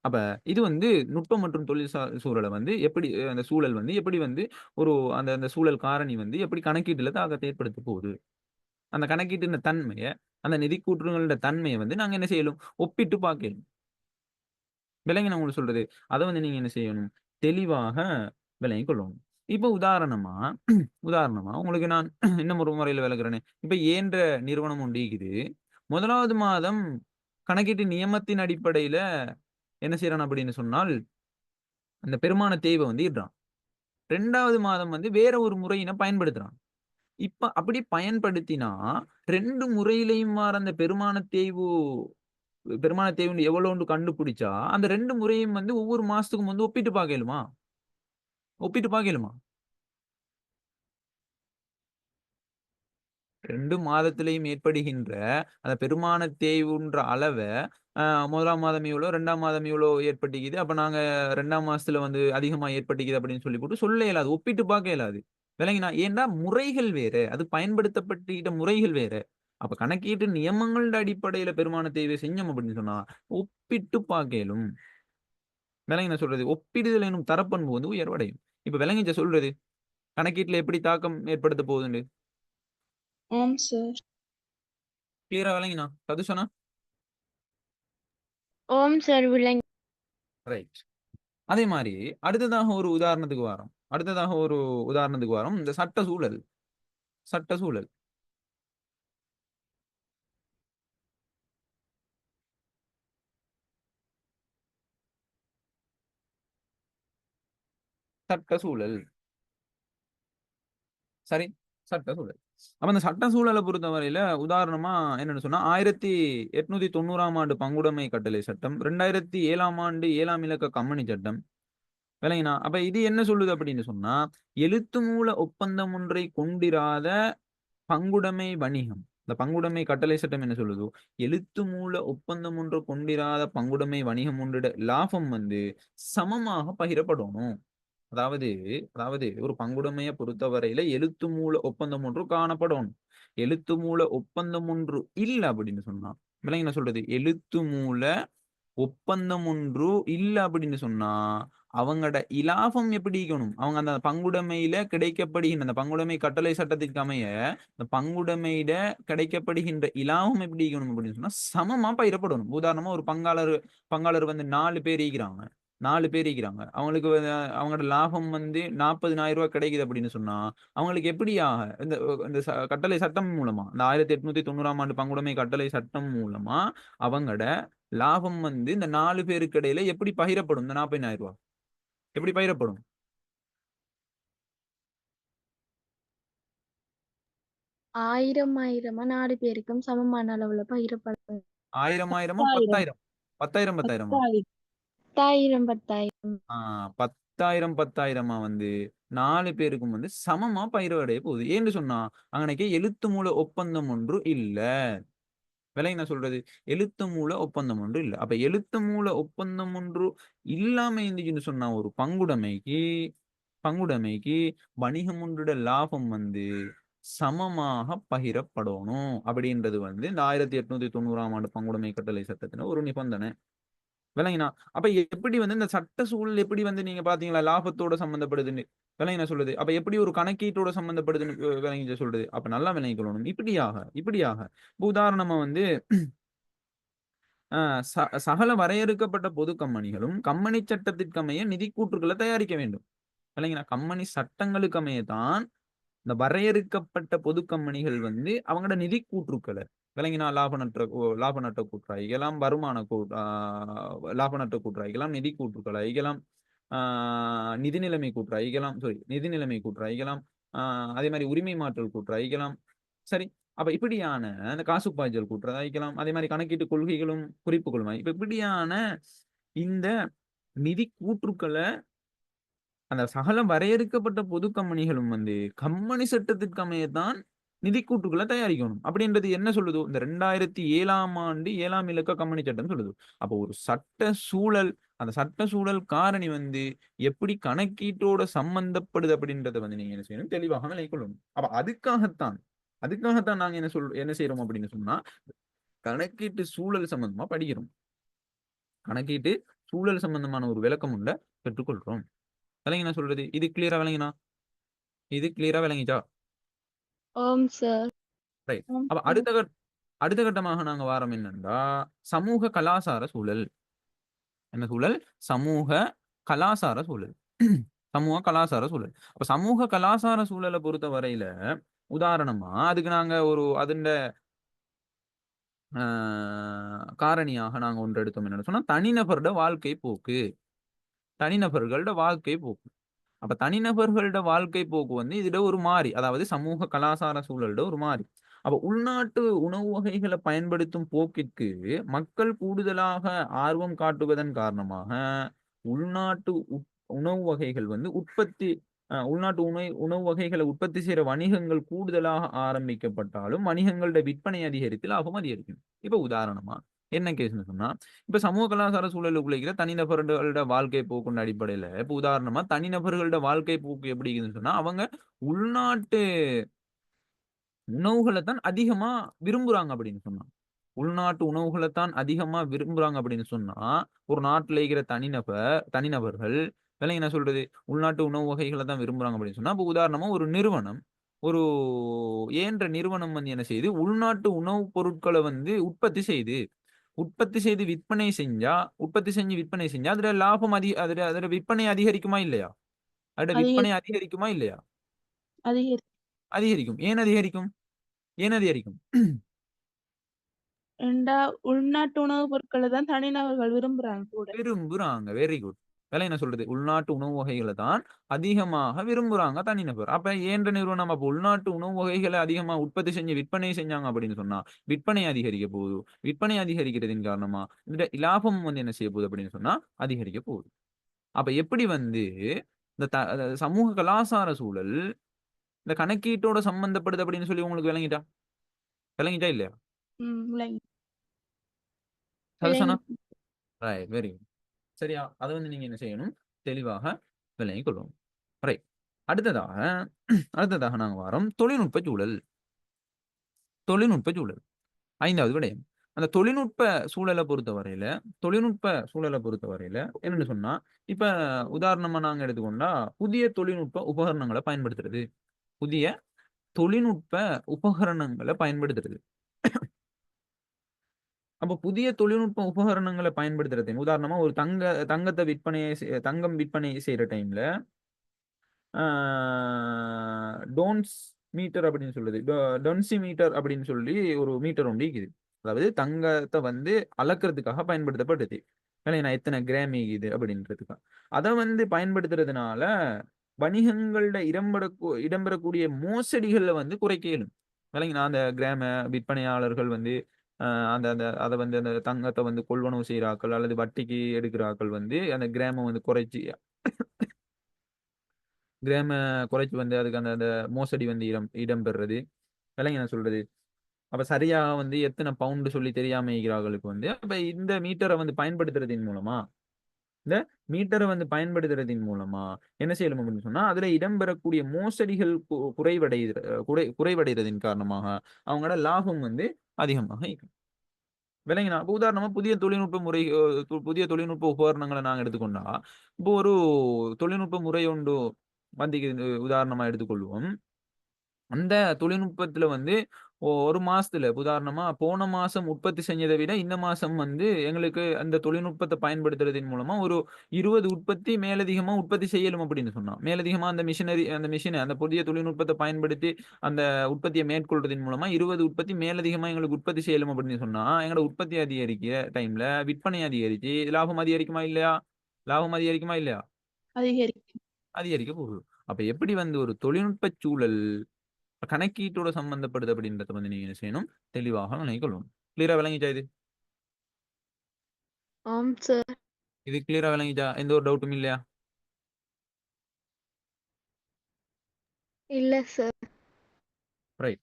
அப்ப இது வந்து நுட்பம் மற்றும் தொழில்சார் சூழல வந்து எப்படி அந்த சூழல் வந்து எப்படி வந்து ஒரு அந்த அந்த சூழல் காரணி வந்து எப்படி கணக்கீட்டுல தாக்கத்த ஏற்படுத்த போகுது. அந்த கணக்கீட்டின் தன்மைய, அந்த நிதி கூற்றுகளோட தன்மைய வந்து நாங்க என்ன செய்யலும்? ஒப்பிட்டு பார்க்கலும். விளங்கினா உங்களுக்கு சொல்றது? அத வந்து நீங்க என்ன செய்யணும்? தெளிவாக விளங்கிக் கொள்ளணும். இப்ப உதாரணமா உங்களுக்கு நான் இன்னும் ஒரு முறையில விளக்குறேனே. இப்ப ஏன்ற நிறுவனம் ஒன்று இருக்குது. 1வது மாதம் கணக்கீட்டு நியமத்தின் அடிப்படையில என்ன செய்றான் அப்படின்னு சொன்னால், அந்த பெருமான தேய்வ வந்து இடுறான். 2வது மாதம் வந்து வேற ஒரு முறையின பயன்படுத்துறான். இப்ப அப்படி பயன்படுத்தினா, 2 முறையிலயும் வார அந்த பெருமான தேய்வு எவ்வளோன்னு கண்டுபிடிச்சா, அந்த 2 முறையும் வந்து ஒவ்வொரு மாசத்துக்கும் வந்து ஒப்பிட்டு பார்க்கலுமா? ஒப்பிட்டு பார்க்கலுமா? 2 மாதத்திலேயும் ஏற்படுகின்ற அந்த பெருமான தேய்வுன்ற அளவ, அ 1ஆம் மாதம் இவ்வளோ, 2ஆம் மாதம் இவ்வளோ ஏற்பட்டுக்குது. அப்ப நாங்க 2ஆம் மாசத்துல வந்து அதிகமா ஏற்பட்டுக்குது அப்படின்னு சொல்லி போட்டு சொல்ல இயலாது. ஒப்பிட்டு பார்க்க இயலாது. விளங்கினா? ஏன்டா முறைகள் வேற. அது பயன்படுத்தப்பட்டுகிட்ட முறைகள் வேற. அப்ப கணக்கீட்டு நியமங்களோட அடிப்படையில பெருமான தேய்வை செஞ்சோம் அப்படின்னு சொன்னா, ஒப்பிட்டு பார்க்கலும். விளங்கினா சொல்றது? ஒப்பிடுதல் எனும் தரப்பண்பு வந்து உயர்வடையும். இப்ப விளங்கிச்சா சொல்றது? கணக்கீட்டுல எப்படி தாக்கம் ஏற்படுத்த போகுதுன்னு? ஆம் சார். கிளியரா விளங்கினா? சதுஷனா? ஓம் சார் விளங்கி ரைட். அதே மாரி அடுத்ததாக ஒரு உதாரணத்துக்கு வரோம். இந்த சட்ட சூழல். சட்ட சூழல். சரி. சட்ட சூழல். அப்ப அந்த சட்ட சூழல பொறுத்தவரையில உதாரணமா என்னன்னு சொன்னா, 1890ஆம் ஆண்டு பங்குடைமை கட்டளை சட்டம், 2007ஆம் ஆண்டு 7ஆம் இலக்க கம்பெனி சட்டம். விளங்கினா? அப்ப இது என்ன சொல்லுது அப்படின்னு சொன்னா, எழுத்து மூல ஒப்பந்தம் ஒன்றை கொண்டிராத பங்குடைமை வணிகம். இந்த பங்குடைமை கட்டளை சட்டம் என்ன சொல்லுதோ, எழுத்து மூல ஒப்பந்தம் ஒன்று கொண்டிராத பங்குடைமை வணிகம் ஒன்றிட லாபம் வந்து சமமாக பகிரப்படணும். அதாவது அதாவது ஒரு பங்குடைமைய பொறுத்தவரையில எழுத்து மூல ஒப்பந்தம் ஒன்று காணப்படணும். எழுத்து மூல ஒப்பந்தம் ஒன்று இல்ல அப்படின்னு சொன்னா, விளங்கினா சொல்றது? எழுத்து மூல ஒப்பந்தம் ஒன்று இல்ல அப்படின்னு சொன்னா அவங்களோட இலாபம் எப்படி இருக்கணும்? அவங்க அந்த பங்குடைமையில கிடைக்கப்படுகின்ற அந்த பங்குடைமை கட்டளை சட்டத்திற்கு அமைய இந்த பங்குடைமையிட கிடைக்கப்படுகின்ற இலாபம் எப்படி இருக்கணும் அப்படின்னு சொன்னா சமமா பகிரப்படணும். உதாரணமா ஒரு பங்காளர் வந்து 4 பேர் இருக்கிறாங்க. 4 பேர் இருக்கிறாங்க. அவங்களுக்கு அவங்களோட லாபம் வந்து ரூ. 40,000 கிடைக்குது அப்படின்னு சொன்னா, அவங்களுக்கு எப்படியாக இந்த இந்த கட்டளை சட்டம் மூலமா, இந்த 1890ஆம் ஆண்டு பங்குடைமை கட்டளை சட்டம் மூலமா அவங்களோட லாபம் வந்து இந்த 4 பேருக்கு இடையில எப்படி பகிரப்படும்? இந்த ரூ. 40,000 எப்படி பகிரப்படும்? 1000 4 பேருக்கும் சமமான அளவுல பகிரப்படும். 1000 1000 10,000 10,000 10,000 10,000 10,000 10,000 10,000 வந்து 4 பேருக்கும் வந்து சமமா பகிரடைய போகுது. ஏன்னு சொன்னா, அங்கனைக்கு எழுத்து மூல ஒப்பந்தம் ஒன்று இல்ல. விளங்கி நான் சொல்றது? எழுத்து மூல ஒப்பந்தம் ஒன்று இல்ல. அப்ப எழுத்து மூல ஒப்பந்தம் ஒன்று இல்லாம இருந்துச்சுன்னு சொன்னா ஒரு பங்குடைமைக்கு வணிகம் ஒன்றோட லாபம் வந்து சமமாக பகிரப்படணும். அப்படின்றது வந்து இந்த 1890ஆம் ஆண்டு பங்குடைமை கட்டளை சட்டத்தின ஒரு நிபந்தனை. விளங்கினா? அப்ப எப்படி வந்து இந்த சட்ட சூழல் எப்படி வந்து நீங்க பார்த்தீங்களா? லாபத்தோட சம்மந்தப்படுதுன்னு. விளங்கினா சொல்லுது. அப்ப எப்படி ஒரு கணக்கீட்டோட சம்மந்தப்படுதுன்னு விளங்கிச்ச சொல்றது. அப்ப நல்லா விளங்கிக் கொள்ளணும். இப்படியாக. இப்ப உதாரணமா வந்து அ ச சகல வரையறுக்கப்பட்ட பொது கம்பெனிகளும் கம்பெனி சட்டத்திற்கமைய நிதி கூற்றுக்கள தயாரிக்க வேண்டும். விளங்கினா? கம்பெனி சட்டங்களுக்கு அமைய தான் இந்த வரையறுக்கப்பட்ட பொது கம்பெனிகள் வந்து அவங்களோட நிதி கூற்றுக்கள விளங்கினா லாப நட்ட கூற்று அழிக்கலாம், வருமான லாப நட்ட கூற்று அழிக்கலாம், நிதி கூற்றுக்கள் அழிக்கலாம், நிதி நிலைமை கூற்று அழிக்கலாம், நிதி நிலைமை கூற்று அழிக்கலாம், அதே மாதிரி உரிமை மாற்றல் கூற்று அழிக்கலாம். சரி. அப்ப இப்படியான அந்த காசு பாய்ச்சல் கூற்று அழிக்கலாம். அதே மாதிரி கணக்கீட்டு கொள்கைகளும் குறிப்புகளும் இப்ப இப்படியான இந்த நிதி கூற்றுக்கள அந்த சகல வரையறுக்கப்பட்ட பொது கம்பெனிகளும் வந்து கம்பெனி சட்டத்திற்கு அமையத்தான் நிதி கூற்றுக்கள தயாரிக்கணும். அப்படின்றது என்ன சொல்லுது? இந்த 2007ஆம் ஆண்டு 7ஆம் இலக்க கம்பெனி சட்டம் சொல்லுது. அப்ப ஒரு அந்த சட்ட சூழல் காரணி வந்து எப்படி கணக்கீட்டோட சம்பந்தப்படுது அப்படின்றத வந்து நீங்க என்ன செய்யணும்? தெளிவாக விளங்கிக் கொள்ளணும். அப்ப அதுக்காகத்தான் நாங்க என்ன செய்றோம் அப்படின்னு சொன்னா, கணக்கீட்டு சூழல் சம்பந்தமா படிக்கிறோம். கணக்கீட்டு சூழல் சம்பந்தமான ஒரு விளக்கம் உள்ள பெற்றுக்கொள்றோம். விளங்கினா சொல்றது? இது கிளியரா விளங்கினா? இது கிளியரா விளங்கிச்சா? ஆம் சார். ரைட். ஆம் அப்ப சார். அடுத்த கட்டமாக நாங்க வாரம் என்னன்னா, சமூக கலாசார சூழல். என்ன சூழல்? சமூக கலாசார சூழல். சமூக கலாசார சூழல். அப்ப சமூக கலாசார சூழல பொறுத்த வரையில, உதாரணமா அதுக்கு நாங்க அதுண்ட அ காரணியாக நாங்க ஒன்று எடுத்தோம் என்னன்னு சொன்னா, தனிநபரோட வாழ்க்கை போக்கு. தனிநபர்களோட வாழ்க்கை போக்கு. அப்ப தனிநபர்களோட வாழ்க்கை போக்கு வந்து இதுல ஒரு மாறி. அதாவது சமூக கலாசார சூழல்ட ஒரு மாறி. அப்ப உள்நாட்டு உணவு வகைகள பயன்படுத்தும் போக்கிற்கு மக்கள் கூடுதலாக ஆர்வம் காட்டுவதன் காரணமாக, உள்நாட்டு உணவு வகைகள் வந்து உள்நாட்டு உணவு வகைகள உற்பத்தி செய்ற வணிகங்கள் கூடுதலாக ஆரம்பிக்கப்பட்டாலும், வணிகங்களோட விற்பனை அதிகரித்து லாபம் அதிகரிக்கும். இப்ப உதாரணமா என்ன கேஸ்ன்னு சொன்னா, இப்ப சமூக கலாச்சார சூழலுக்குள்ள இருக்கிற தனிநபர்களோட வாழ்க்கை போக்குன்ற அடிப்படையில, இப்ப உதாரணமா தனிநபர்களோட வாழ்க்கை போக்கு எப்படி இருக்குதுன்னு சொன்னா, அவங்க உள்நாட்டு உணவுகள தான் அதிகமா விரும்புறாங்க அப்படின்னு சொன்னா. உள்நாட்டு உணவுகள தான் அதிகமா விரும்புறாங்க அப்படின்னு சொன்னா, ஒரு நாட்டுல இருக்கிற தனிநபர்கள் விளங்கி நான் சொல்றது, உள்நாட்டு உணவு வகைகள தான் விரும்புறாங்க அப்படின்னு சொன்னா, அப்ப உதாரணமா ஒரு நிறுவனம், ஒரு நிறுவனம் வந்து என்ன செய்யுது, உள்நாட்டு உணவுப் பொருட்கள வந்து உற்பத்தி செஞ்சு விற்பனை செஞ்சா, அதுல லாபம் அதுல விற்பனை அதிகரிக்குமா இல்லையா? அதோட அதிகரி விற்பனை அதிகரிக்குமா இல்லையா? அதிகரி அதிகரிக்கும். ஏன் அதிகரிக்கும்? ஏன் அதிகரிக்கும்? உள்நாட்டு உணவுப் பொருட்கள தான் தனிநபர்கள் விரும்புறாங்க கூட. விரும்புறாங்க. Very good. வேலை என்ன சொல்றது? உள்நாட்டு உணவு வகைகள தான் அதிகமாக விரும்புறாங்க தனிநபர். அப்ப ஏன்ற நிறுவனம் அப்ப உள்நாட்டு உணவு வகைகள அதிகமா உற்பத்தி செஞ்சு விற்பனை செஞ்சாங்க அப்படின்னு சொன்னா, விற்பனை அதிகரிக்க போகுது. விற்பனை அதிகரிக்கிறதின் காரணமா, இந்த லாபம் வந்து என்ன செய்ய போகுது அப்படின்னு சொன்னா, அதிகரிக்க போகுது. அப்ப எப்படி வந்து இந்த சமூக கலாசார சூழல் இந்த கணக்கீட்டோட சம்பந்தப்படுது அப்படின்னு சொல்லி உங்களுக்கு விளங்கிட்டா? விளங்கிட்டா இல்லையா? விளங்கி சஜஷனா? விளங்கி ரைட். Very good. சரியா? அத வந்து நீங்க என்ன செய்யணும்? தெளிவாக விளங்கிக் கொள்ளணும். ரைட். அடுத்ததாக நாங்க வாரோம் தொழில்நுட்ப சூழல். 5வது விடயம். அந்த தொழில்நுட்ப சூழலை பொறுத்தவரையில என்னன்னு சொன்னா, இப்ப உதாரணமா நாங்க எடுத்துக்கொண்டா, புதிய தொழில்நுட்ப உபகரணங்கள பயன்படுத்துறது. புதிய தொழில்நுட்ப உபகரணங்கள பயன்படுத்துறது. அப்ப புதிய தொழில்நுட்ப உபகரணங்கள பயன்படுத்துறது, உதாரணமா ஒரு தங்கம் விற்பனை செய்ற டைம்ல, ஆ டோன்ஸ் மீட்டர் அப்படின்னு சொல்லுது. டொன்சிமீட்டர் அப்படின்னு சொல்லி ஒரு மீட்டர் ஒண்ணு இருக்குது. அதாவது தங்கத்த வந்து அளக்கிறதுக்காக பயன்படுத்தப்பட்டது. ஏன்னா எத்தனை கிராம் ஈகுது அப்படின்றதுக்காக. அத வந்து பயன்படுத்துறதுனால, வணிகங்கள்ல இடம்பெறக்கூடிய மோசடிகள வந்து குறைக்க இயலும். விளங்கினா? அந்த விற்பனையாளர்கள் வந்து அ அந்த அந்த அத வந்து அந்த தங்கத்த வந்து கொள்வனவு செய்ற ஆட்கள் அல்லது வட்டிக்கு எடுக்கிற ஆட்கள் வந்து அந்த கிராம வந்து குறைச்சு வந்து அதுக்கு அந்த அந்த மோசடி வந்து இடம்பெறுறது. விளங்கி நான் சொல்றது. அப்ப சரியா வந்து எத்தன பவுண்ட் சொல்லி தெரியாம இருக்கிறார்களுக்கு வந்து, அப்ப இந்த மீட்டர வந்து பயன்படுத்துறதின் மூலமா என்ன செய்யலும் அப்படின்னு சொன்னா, அதுல இடம்பெறக்கூடிய மோசடிகள் குறைவடைறதின் காரணமாக அவங்களோட லாபம் வந்து அதிகமாக இருக்கும். விளங்கினா? இப்ப உதாரணமா புதிய தொழில்நுட்ப உபகரணங்கள நாங்க எடுத்துக்கொண்டா, இப்போ ஒரு தொழில்நுட்ப முறை ஒன்று வந்திக்குது உதாரணமா எடுத்துக்கொள்வோம். அந்த தொழில்நுட்பத்துல வந்து 1 மாசத்துல உதாரணமா போன மாசம் உற்பத்தி செஞ்சத விட இந்த மாசம் வந்து எங்களுக்கு அந்த தொழில்நுட்பத்த பயன்படுத்துறதின் மூலமா ஒரு 20 உற்பத்தி மேலதிகமா உற்பத்தி செய்யலும் அப்படின்னு சொன்னான். மேலதிகமா அந்த புதிய தொழில்நுட்பத்த பயன்படுத்தி அந்த உற்பத்திய மேற்கொள்றதின் மூலமா 20 உற்பத்தி மேலதிகமா எங்களுக்கு உற்பத்தி செய்யலும் அப்படின்னு சொன்னா, எங்களோட உற்பத்தி அதிகரிக்கிற டைம்ல விற்பனை அதிகரிச்சு லாபம் அதிகரிக்குமா இல்லையா? லாபம் அதிகரிக்குமா இல்லையா? அதிகரிக்கும். அதிகரிக்க போகுது. அப்ப எப்படி வந்து ஒரு தொழில்நுட்ப சூழல் கணக்கீட்டோட சம்பந்தப்படுது அப்படின்றத வந்து நீங்க என்ன செய்யணும்? தெளிவாக விளங்கிக் கொள்ளணும். கிளியரா விளங்கிச்சா இது? ஆம் சார். இது கிளியரா விளங்கிச்சா? எந்த ஒரு டவுட்டும் இல்லையா? இல்ல சார். ரைட்.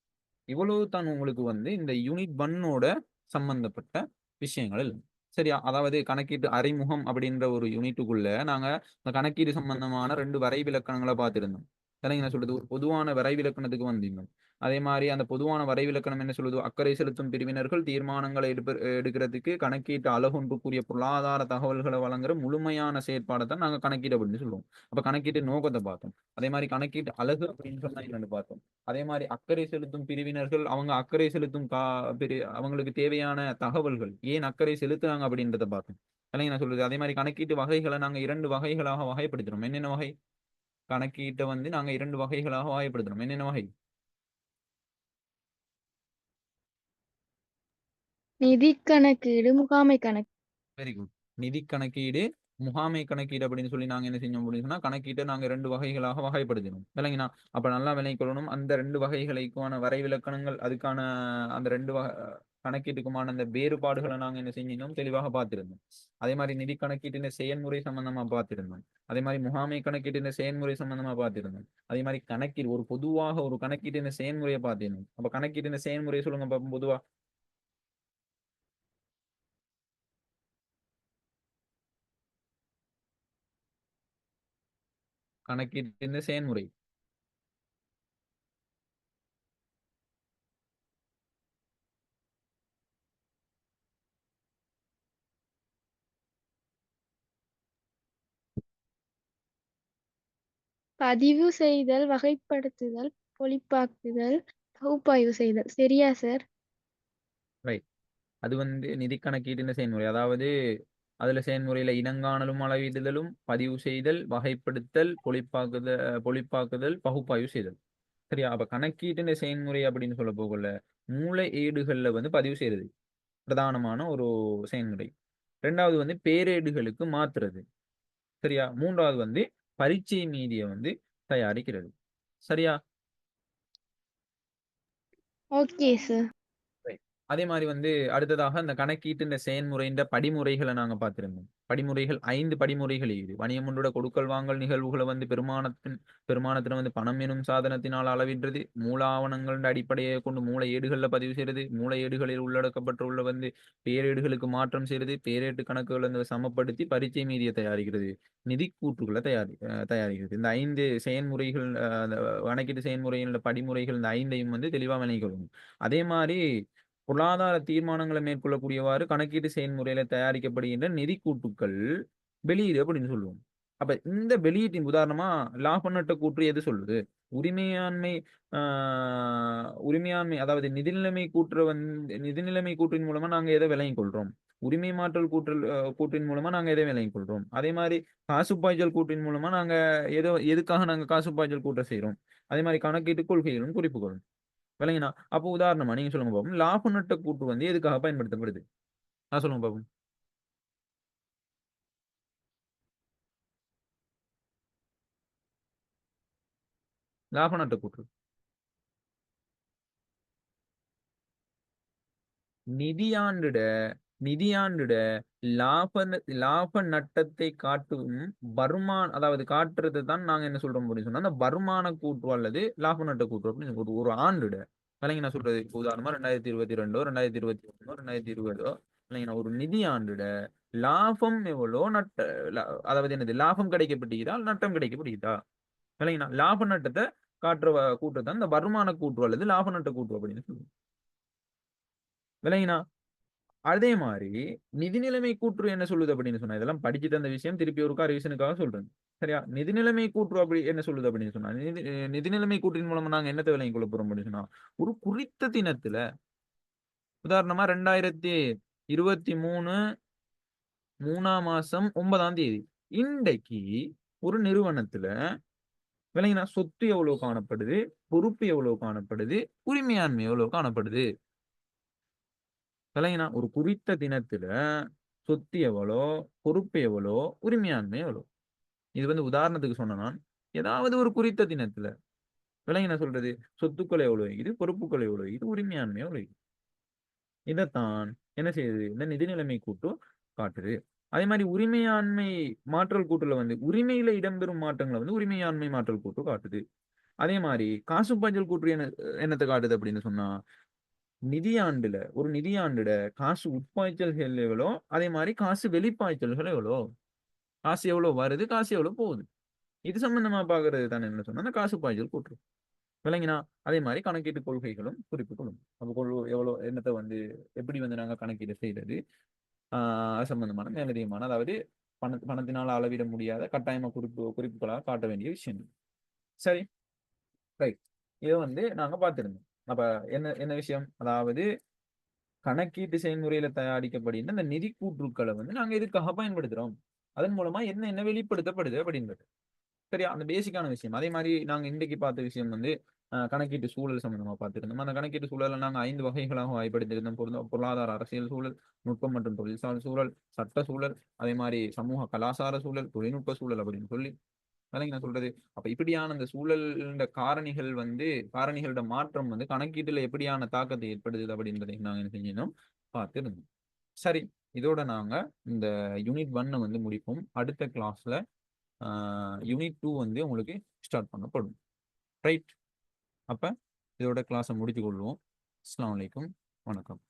இவ்வளவு தான் உங்களுக்கு வந்து இந்த யூனிட் 1 சம்பந்தப்பட்ட விஷயங்கள். சரியா? அதாவது கணக்கீட்டு அறிமுகம் அப்படின்ற ஒரு யூனிட்டுக்குள்ள நாங்க இந்த கணக்கீடு சம்பந்தமான 2 வரைவிலக்கணங்கள பார்த்திருந்தோம். சரிங்களா? என்ன சொல்றது? ஒரு பொதுவான வரைவிலக்கணத்துக்கு வந்திருந்தோம். அதே மாரி அந்த பொதுவான வரைவிலக்கணம் என்ன சொல்லுது? அக்கறை செலுத்தும் பிரிவினர்கள் தீர்மானங்களை எடுக்கிறதுக்கு கணக்கீட்டு அழகொன்றுக்குரிய பொருளாதார தகவல்கள வழங்குற முழுமையான செயற்பாடத்தான் நாங்க கணக்கீடு அப்படின்னு சொல்லுவோம். அப்ப கணக்கீட்டு நோக்கத்த பார்த்தோம். அதே மாரி கணக்கீட்டு அலகு அப்படின்னு சொன்னா என்னன்னு பார்த்தோம். அதே மாரி அக்கறை செலுத்தும் பிரிவினர்கள் அவங்க அக்கறை செலுத்தும் அவங்களுக்கு தேவையான தகவல்கள் ஏன் அக்கறை செலுத்துறாங்க அப்படின்றத பார்த்தோம். இல்லைங்க நான் சொல்றது. அதே மாரி கணக்கீட்டு வகைகள நாங்க 2 வகைகளாக வகைப்படுத்தினோம். என்னென்ன வகை? கணக்கீட்ட வந்து நாங்க 2 வகைகளாக வகைப்படுத்தினோம். என்னென்ன வகை? நிதி கணக்கீடு, முகாமை கணக்கு. Very good. நிதி கணக்கீடு, முகாமை கணக்கீடு அப்படின்னு சொல்லி நாங்க என்ன செஞ்சோம் அப்படின்னு சொன்னா, கணக்கீட்ட நாங்க 2 வகைகளாக வகைப்படுத்தினோம். விளங்கினா? அப்ப நல்லா விளங்கிக் கொள்ளணும். அந்த 2 வகைகளுக்கான வரைவிலக்கணங்கள், அதுக்கான அந்த 2 கணக்கீட்டுக்குமான அந்த வேறுபாடுகள நாங்க என்ன செஞ்சிருந்தோம், தெளிவாக பார்த்திருந்தோம். அதே மாரி நிதி கணக்கீட்டின் செயல்முறை சம்பந்தமா பார்த்திருந்தோம். அதே மாரி முகாமை கணக்கீட்டின் செயல்முறை சம்பந்தமா பார்த்திருந்தோம். அதே மாரி பொதுவாக ஒரு கணக்கீட்டின் செயல்முறைய பார்த்திருந்தோம். அப்ப கணக்கீட்டின் செயல்முறைய சொல்லுங்க பாப்போம் பொதுவா. கணக்கீட்டின் செயல்முறை. பதிவு செய்தல், வகைப்படுத்துதல், பொழிப்பாக்குதல், பகுப்பாய்வு செய்தல். சரியா சார்? ரைட். அது வந்து நிதி கணக்கீட்டின் செயல்முறை. அதாவது அதுல செயல்முறையில இனங்காணலும், அளவிடுதலும், பதிவு செய்தல், வகைப்படுத்தல், பொழிப்பாக்குதல், பகுப்பாய்வு செய்தல். சரியா? அப்ப கணக்கீட்டின் செயல்முறை அப்படின்னு சொல்ல போகல, மூல ஏடுகள்ல வந்து பதிவு செய்றது. பிரதானமான ஒரு செயல்முறை. 2வது வந்து பேரேடுகளுக்கு மாத்துறது. சரியா? 3வது வந்து பரீட்சை மீதிய வந்து தயாரிக்கிறது. சரியா? Okay sir. ரைட். அதே மாரி வந்து அடுத்ததாக அந்த கணக்கீட்டு செயல்முறையின் படிமுறைகள நாங்க பார்த்திருந்தோம். படிமுறைகள் 5 படிமுறைகள் இது. வணிகம் ஒன்றோட கொடுக்கல் வாங்கல் நிகழ்வுகள வந்து பெருமானத்தில வந்து பணம் எனும் சாதனத்தினால் அளவிடுறது. மூல ஆவணங்களின் அடிப்படையை கொண்டு மூல ஏடுகள்ல பதிவு செய்றது. மூல ஏடுகளில் உள்ளடக்கப்பட்டுள்ள வந்து பேரேடுகளுக்கு மாற்றம் செய்றது. பேரேட்டு கணக்குகள வந்து சமப்படுத்தி பரீட்சை மீதிய தயாரிக்கிறது. நிதி கூற்றுகள தயாரிக்கிறது. இந்த 5 செயல்முறைகள் அந்த கணக்கீட்டு செயல்முறையின் படிமுறைகள் இந்த 5யும் வந்து தெளிவா விளங்கிக் கொள்ளணும். அதே மாரி பொருளாதார தீர்மானங்களை மேற்கொள்ளக்கூடியவாறு கணக்கீட்டு செயல்முறையில தயாரிக்கப்படுகின்ற நிதி கூட்டுக்கள் வெளியீடு அப்படின்னு சொல்லுவோம். அப்ப இந்த வெளியீட்டின் உதாரணமா லாப நட்ட கூற்று எது சொல்லுது? உரிமையாண்மை உரிமையாண்மை அதாவது நிதிநிலைமை கூற்றின் மூலமா நாங்க எதை விளங்கிக் கொள்றோம்? உரிமை மாற்றல் கூற்றின் மூலமா நாங்க எதை விளங்கிக் கொள்றோம்? அதே மாதிரி காசு பாய்ச்சல் கூற்றின் மூலமா நாங்க எதுக்காக நாங்க காசு பாய்ச்சல் கூற்ற செய்றோம்? அதே மாதிரி கணக்கீட்டு கொள்கைகளும் குறிப்புகளும் விளங்கினா அப்போ உதாரணமா நீங்க சொல்லுங்க பாப்போம். லாப நட்ட கூற்று வந்து எதுக்காக பயன்படுத்தப்படுது? சொல்லுங்க பாப்போம். லாப நட்ட கூற்று நிதியாண்டிட நிதியாண்டிட லாப நட்டத்தை காட்டும் அதாவது காட்டுறது தான் நாங்க என்ன சொல்றோம் அப்படின்னு சொன்னா அந்த வருமான கூற்று அல்லது லாப நட்ட கூற்று அப்படின்னு ஒரு ஆண்டுட விளங்கி நான் சொல்றது உதாரணமா 2022 2021 2020 இல்லைங்கண்ணா ஒரு நிதி ஆண்டுட லாபம் எவ்வளோ அதாவது என்னது லாபம் கிடைக்கப்பட்டீங்களா நட்டம் கிடைக்கப்படுகிறதா விளங்கினா லாப நட்டத்தை காட்டுற கூற்று தான் இந்த வருமான கூற்று அல்லது லாப நட்ட கூற்று அப்படின்னு சொல்லுவோம். விளங்கினா அதே மாதிரி நிதிநிலைமை கூற்று என்ன சொல்லுது அப்படின்னு சொன்னா இதெல்லாம் படிச்சுட்டு அந்த விஷயம் திருப்பி ஒருக்கா ரிவிஷனுக்காக சொல்றேன். சரியா? நிதிநிலைமை கூற்று அப்படி என்ன சொல்லுது அப்படின்னு சொன்னா நிதிநிலைமை கூற்றின் மூலமா நாங்க என்னத்தை விளங்கிக் கொள்ள போறோம் அப்படின்னு சொன்னா ஒரு குறித்த தினத்துல உதாரணமா 2023 3ஆம் மாசம் 9ஆம் தேதி இன்றைக்கு ஒரு நிறுவனத்துல விளங்கினா சொத்து எவ்வளவு காணப்படுது, பொறுப்பு எவ்வளவு காணப்படுது, உரிமையாண்மை எவ்வளவு காணப்படுது. விளங்கினா ஒரு குறித்த தினத்துல சொத்து எவ்வளோ, பொறுப்பு எவ்வளோ, உரிமையாண்மை எவ்வளோ. இது வந்து உதாரணத்துக்கு சொன்னா ஏதாவது ஒரு குறித்த தினத்துல விளங்கினா சொல்றது சொத்துக்கள் எவ்வளவு இது, பொறுப்புகள் எவ்வளவு இது, உரிமையாண்மை எவ்வளவு. இதைத்தான் என்ன செய்யுது இந்த நிதிநிலைமை கூட்டு காட்டுது. அதே மாதிரி உரிமையாண்மை மாற்றல் கூட்டுல வந்து உரிமையில இடம்பெறும் மாற்றங்களை வந்து உரிமையாண்மை மாற்றல் கூட்டு காட்டுது. அதே மாதிரி காசு பாய்ச்சல் கூற்று என்னத்தை காட்டுது அப்படின்னு சொன்னா ஒரு நிதியாண்டுல காசு உட்பாய்ச்சல்கள் எவ்வளோ அதே மாதிரி காசு வெளிப்பாய்ச்சல்கள் எவ்வளோ, காசு எவ்வளவு வருது, காசு எவ்வளவு போகுது, இது சம்பந்தமா பாக்குறது தானே என்ன சொன்னா அந்த காசு பாய்ச்சல் கூற்று. விளங்கினா அதே மாதிரி கணக்கீட்டு கொள்கைகளும் குறிப்புகளும் அப்போ எவ்வளவு என்னத்தை வந்து எப்படி வந்து நாங்க கணக்கீடு செய்யறது அது சம்பந்தமான மேலதிகமான அதாவது பணத்தினால் அளவிட முடியாத கட்டாயமா குறிப்புகளாக காட்ட வேண்டிய விஷயம். சரி, ரைட். இதை வந்து நாங்க பார்த்திருந்தோம். அப்ப என்ன என்ன விஷயம் அதாவது கணக்கீட்டு செயல்முறையில தயாரிக்கப்படுகின்ற இந்த நிதி கூற்றுக்களை வந்து நாங்க எதுக்காக பயன்படுத்துறோம், அதன் மூலமா என்ன என்ன வெளிப்படுத்தப்படுது அப்படின்றது. சரியா? அந்த பேசிக்கான விஷயம். அதே மாதிரி நாங்க இன்றைக்கு பார்த்த விஷயம் வந்து கணக்கீட்டு சூழல் சம்பந்தமா பார்த்திருந்தோம். அந்த கணக்கீட்டு சூழலை நாங்க 5 வகைகளாக வகைப்படுத்தியிருந்தோம். பொருளாதார அரசியல் சூழல், நுட்பம் மற்றும் தொழில்சார் சூழல், சட்ட சூழல், அதே மாதிரி சமூக கலாச்சார சூழல், தொழில்நுட்ப சூழல் அப்படின்னு சொல்லி அதான் நான் சொல்றது. அப்ப இப்படியான அந்த சூழல் காரணிகளோட மாற்றம் வந்து கணக்கீட்டுல எப்படியான தாக்கத்தை ஏற்படுது அப்படின்றதை நாங்க என்ன செஞ்சோம் பார்த்திருந்தோம். சரி, இதோட நாங்க இந்த யூனிட் 1 வந்து முடிப்போம். அடுத்த கிளாஸ்ல யூனிட் 2 வந்து உங்களுக்கு ஸ்டார்ட் பண்ணப்படும். ரைட்? அப்ப இதோட கிளாஸை முடித்துக் கொள்வோம். அஸ்ஸலாமு அலைக்கும். வணக்கம்.